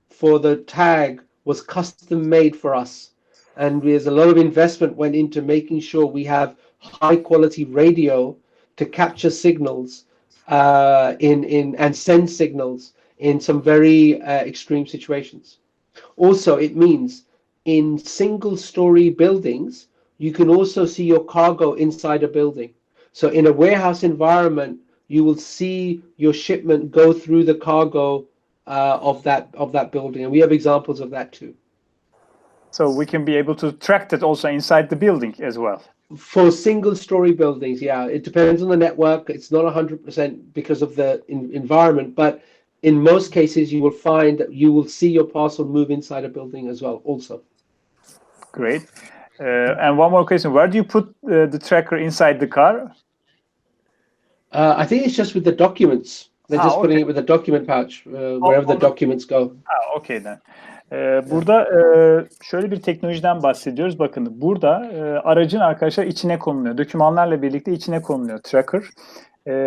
for the tag was custom made for us, and there's a lot of investment went into making sure we have high quality radio to capture signals and send signals in some very extreme situations. Also, it means in single story buildings, you can also see your cargo inside a building. So in a warehouse environment, you will see your shipment go through the cargo of that building, and we have examples of that too. So we can be able to track that also inside the building as well. For single story buildings, yeah, it depends on the network. It's not 100% because of the environment, but in most cases, you will find that you will see your parcel move inside a building as well also. Great. And one more question. Where do you put the tracker inside the car? I think it's just with the documents. They're just putting it with a document pouch, wherever the documents go. Okay then. Burada şöyle bir teknolojiden bahsediyoruz. Bakın burada aracın arkadaşlar içine konuluyor. Dokümanlarla birlikte içine konuluyor tracker.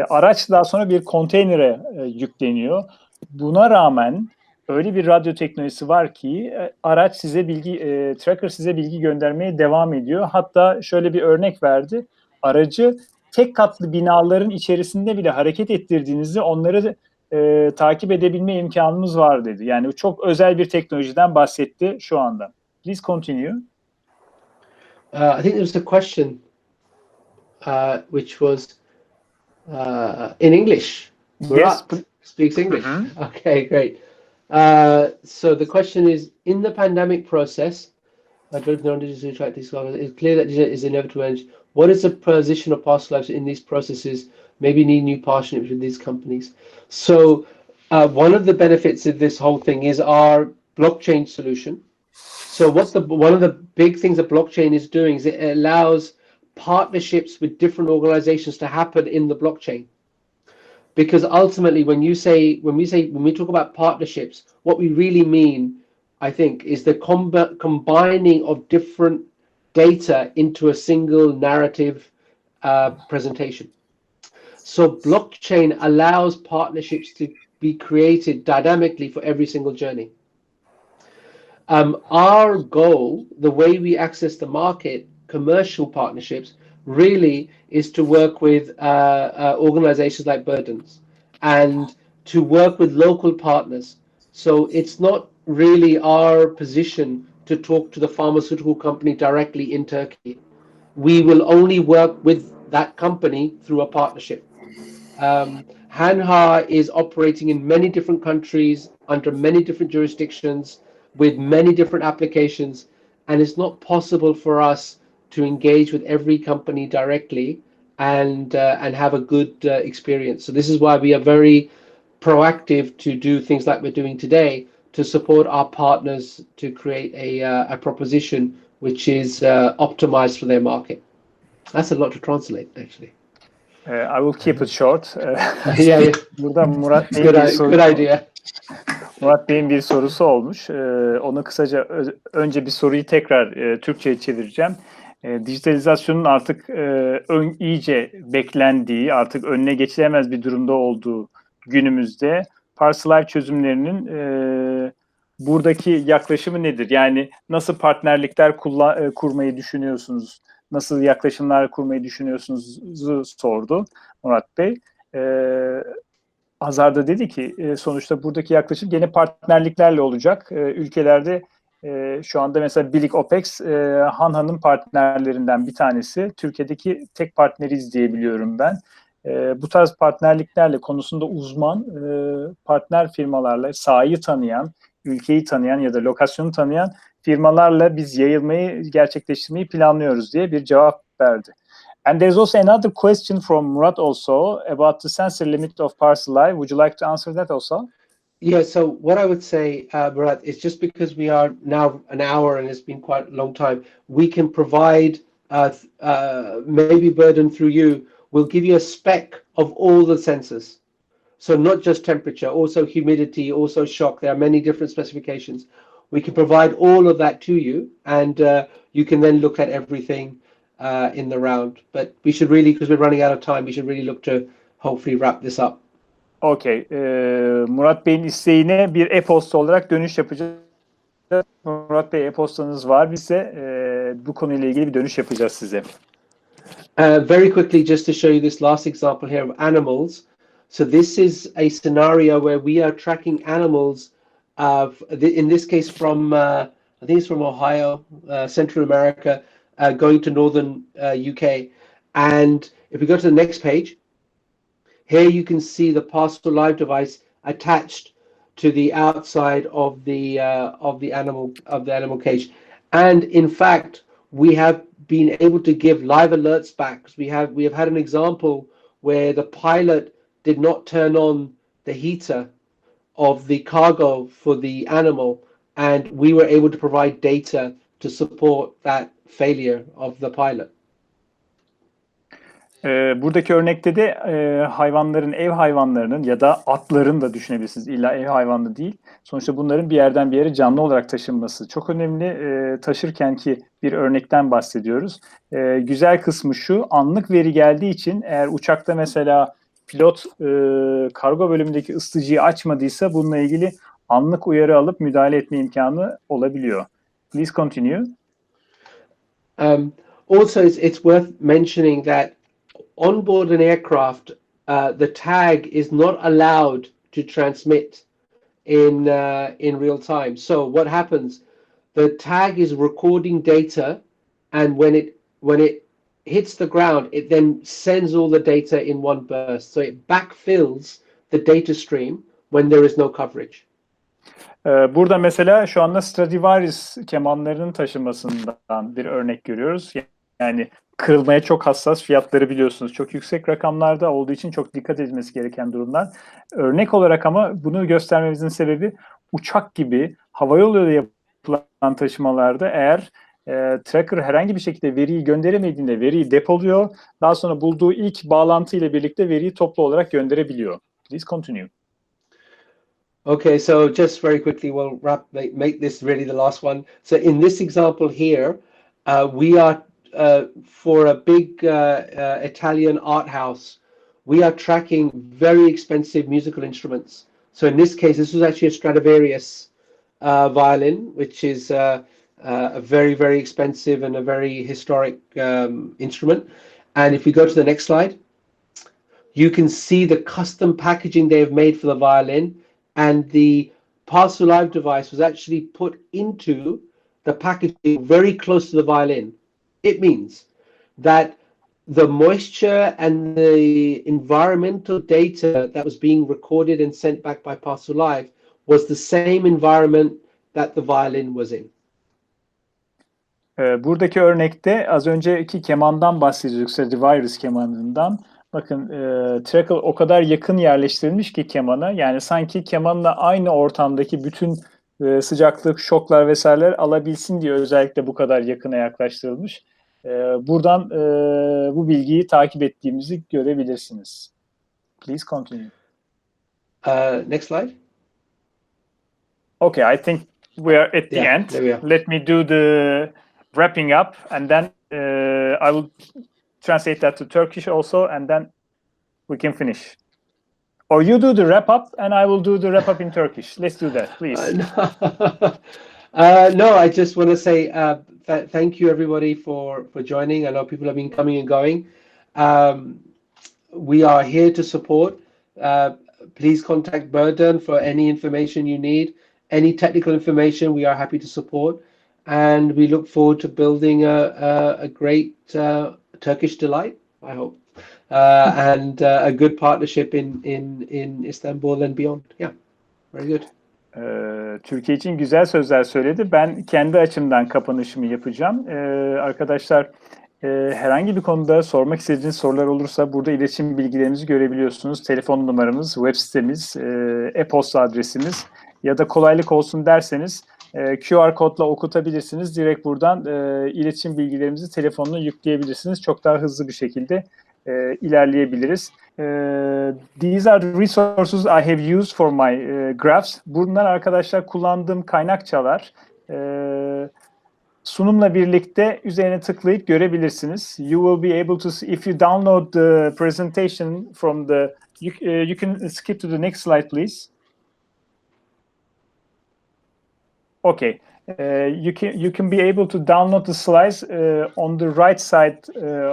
Araç daha sonra bir konteynere yükleniyor. Buna rağmen öyle bir radyo teknolojisi var ki araç size tracker size bilgi göndermeye devam ediyor. Hatta şöyle bir örnek verdi. Aracı tek katlı binaların içerisinde bile hareket ettirdiğinizde onları takip edebilme imkanımız var dedi. Yani çok özel bir teknolojiden bahsetti şu anda. Please continue. I think there was a question which was in English. Yes. Speaks English. Okay, great. So the question is, in the pandemic process, it's clear that digital is inevitable. What is the position of Parcelive in these processes? Maybe need new partnerships with these companies. So one of the benefits of this whole thing is our blockchain solution. So one of the big things that blockchain is doing is it allows partnerships with different organizations to happen in the blockchain. Because ultimately, when we talk about partnerships, what we really mean, I think, is the combining of different data into a single narrative presentation. So blockchain allows partnerships to be created dynamically for every single journey. Our goal, the way we access the market, commercial partnerships, really is to work with organizations like Burdens and to work with local partners. So it's not really our position to talk to the pharmaceutical company directly in Turkey. We will only work with that company through a partnership. Hanhaa is operating in many different countries, under many different jurisdictions, with many different applications, and it's not possible for us to engage with every company directly and have a good experience. So this is why we are very proactive to do things like we're doing today to support our partners to create a proposition which is optimized for their market. That's a lot to translate, actually. I will keep it short. Yeah. Burada Murat Bey'in bir sorusu. Good idea. Murat Bey'in bir sorusu olmuş. Onu kısaca önce bir soruyu tekrar Türkçe'ye çevireceğim. Dijitalizasyonun artık iyice beklendiği, artık önüne geçilemez bir durumda olduğu günümüzde Parcelive çözümlerinin buradaki yaklaşımı nedir? Yani nasıl partnerlikler kurmayı düşünüyorsunuz? Nasıl yaklaşımlar kurmayı düşünüyorsunuzu sordu Murat Bey. Azar da dedi ki sonuçta buradaki yaklaşım gene partnerliklerle olacak. Ülkelerde şu anda mesela Bilik Opex Hanhaa'nın partnerlerinden bir tanesi. Türkiye'deki tek partneriyiz diye biliyorum ben. Bu tarz partnerliklerle konusunda uzman partner firmalarla sahayı tanıyan, ülkeyi tanıyan ya da lokasyonu tanıyan firmalarla biz yayılmayı gerçekleştirmeyi planlıyoruz diye bir cevap verdi. And there's also another question from Murat also about the sensor limit of Parcelive. Would you like to answer that also? Yeah, so what I would say, Murat, is just because we are now an hour and it's been quite a long time, we can provide, maybe Burden through you, will give you a spec of all the sensors. So not just temperature, also humidity, also shock. There are many different specifications. We can provide all of that to you, and you can then look at everything in the round. But we should really, because we're running out of time, we should really look to hopefully wrap this up. Okay. Murat Bey'in isteğine bir e-posta olarak dönüş yapacağız. Murat Bey e-postanız var. Biz de bu konuyla ilgili bir dönüş yapacağız size. Very quickly, just to show you this last example here of animals. So this is a scenario where we are tracking animals, in this case from, I think it's from Ohio, Central America, going to northern UK. And if we go to the next page, here you can see the Parcelive device attached to the outside of the animal cage. And in fact, we have been able to give live alerts back. We have had an example where the pilot did not turn on the heater of the cargo for the animal, and we were able to provide data to support that failure of the pilot. Buradaki örnekte de hayvanların, ev hayvanlarının ya da atların da düşünebilirsiniz. İlla ev hayvanı değil. Sonuçta bunların bir yerden bir yere canlı olarak taşınması çok önemli. Taşırkenki bir örnekten bahsediyoruz. Güzel kısmı şu, anlık veri geldiği için eğer uçakta mesela pilot kargo bölümündeki ısıtıcıyı açmadıysa bununla ilgili anlık uyarı alıp müdahale etme imkanı olabiliyor. Please continue. Also, it's worth mentioning that on board an aircraft, the tag is not allowed to transmit in real time. So what happens? The tag is recording data, and when it hits the ground, it then sends all the data in one burst. So it backfills the data stream when there is no coverage. Burada mesela şu anda Stradivarius kemanlarının taşımasından bir örnek görüyoruz. Yani kırılmaya çok hassas, fiyatları biliyorsunuz çok yüksek rakamlarda olduğu için çok dikkat edilmesi gereken durumlar. Örnek olarak ama bunu göstermemizin sebebi uçak gibi havayoluyla yapılan taşımalarda eğer tracker herhangi bir şekilde veriyi gönderemediğinde veriyi depoluyor. Daha sonra bulduğu ilk bağlantı ile birlikte veriyi toplu olarak gönderebiliyor. Please continue. Okay, so just very quickly, we'll make this really the last one. So in this example here, we are for a big Italian art house, we are tracking very expensive musical instruments. So in this case, this was actually a Stradivarius violin, which is a very, very expensive and a very historic instrument. And if we go to the next slide, you can see the custom packaging they have made for the violin, and the Parcelive device was actually put into the packaging very close to the violin. It means that the moisture and the environmental data that was being recorded and sent back by Parcelive was the same environment that the violin was in. Buradaki örnekte az önceki kemandan bahsediyorduk, Stradivarius kemanından. Bakın tracker o kadar yakın yerleştirilmiş ki kemana, yani sanki kemanla aynı ortamdaki bütün sıcaklık, şoklar vesaireler alabilsin diye özellikle bu kadar yakına yaklaştırılmış. Buradan bu bilgiyi takip ettiğimizi görebilirsiniz. Please continue. Next slide. Okay, I think we are at the end. There we are. Let me do the wrapping up, and then I will translate that to Turkish also, and then we can finish. Or you do the wrap up, and I will do the wrap up in Turkish. Let's do that, please. No, I just want to say thank you everybody for joining. I know people have been coming and going. We are here to support. Please contact Burden for any information you need. Any technical information, we are happy to support. And we look forward to building a great Turkish delight, I hope. and a good partnership in Istanbul and beyond. Yeah, very good. Türkiye için güzel sözler söyledi. Ben kendi açımdan kapanışımı yapacağım. Arkadaşlar, herhangi bir konuda sormak istediğiniz sorular olursa burada iletişim bilgilerimizi görebiliyorsunuz. Telefon numaramız, web sitemiz, e-posta adresimiz ya da kolaylık olsun derseniz QR kodla okutabilirsiniz. Direkt buradan iletişim bilgilerimizi telefonuna yükleyebilirsiniz. Çok daha hızlı bir şekilde ilerleyebiliriz. These are the resources I have used for my graphs. Bunlar arkadaşlar kullandığım kaynakçalar. Sunumla birlikte üzerine tıklayıp görebilirsiniz. You will be able to see, if you download the presentation from the, you can skip to the next slide, please. Okay. You can be able to download the slides on the right side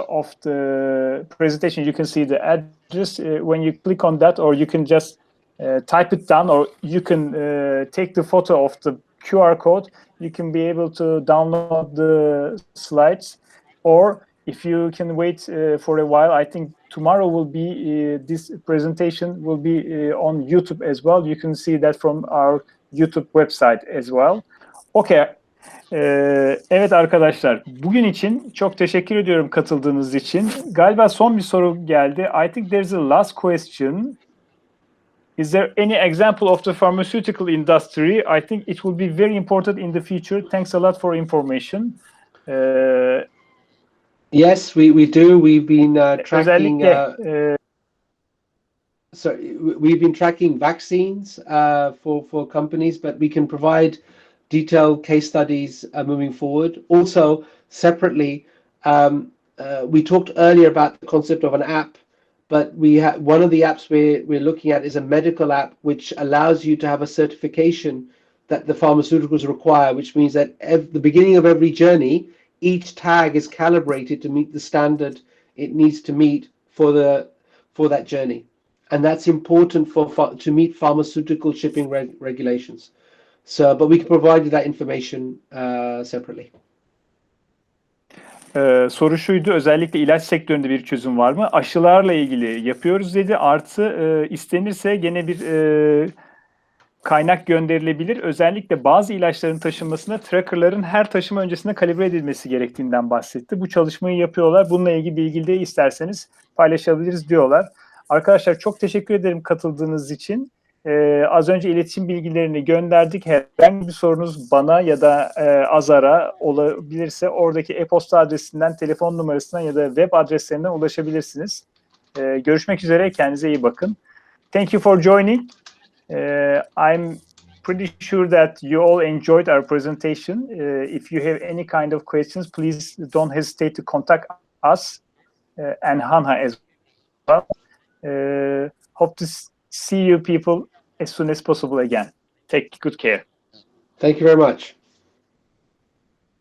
of the presentation. You can see the address when you click on that, or you can just type it down, or you can take the photo of the QR code. You can be able to download the slides, or if you can wait for a while, I think tomorrow will be this presentation will be on YouTube as well. You can see that from our YouTube website as well. Okay. Evet arkadaşlar, bugün için çok teşekkür ediyorum katıldığınız için. Galiba son bir soru geldi. I think there's a last question. Is there any example of the pharmaceutical industry? I think it will be very important in the future. Thanks a lot for information. Yes, we do. We've been tracking. We've been tracking vaccines for companies, but we can provide detailed case studies moving forward. Also, separately, we talked earlier about the concept of an app, but one of the apps we're looking at is a medical app, which allows you to have a certification that the pharmaceuticals require, which means that at the beginning of every journey, each tag is calibrated to meet the standard it needs to meet for that journey, and that's important to meet pharmaceutical shipping regulations. So, but we can provide you that information separately. Soru şuydu, özellikle ilaç sektöründe bir çözüm var mı? Aşılarla ilgili yapıyoruz dedi. Artı istenirse gene bir kaynak gönderilebilir. Özellikle bazı ilaçların taşınmasında trackerların her taşıma öncesinde kalibre edilmesi gerektiğinden bahsetti. Bu çalışmayı yapıyorlar. Bununla ilgili bilgi de isterseniz paylaşabiliriz diyorlar. Arkadaşlar çok teşekkür ederim katıldığınız için. Az önce iletişim bilgilerini gönderdik. Herhangi bir sorunuz bana ya da Azar'a olabilirse oradaki e-posta adresinden, telefon numarasından ya da web adreslerinden ulaşabilirsiniz. Görüşmek üzere. Kendinize iyi bakın. Thank you for joining. I'm pretty sure that you all enjoyed our presentation. If you have any kind of questions, please don't hesitate to contact us and Hanhaa as well. Hope to see you people as soon as possible again. Take good care. Thank you very much.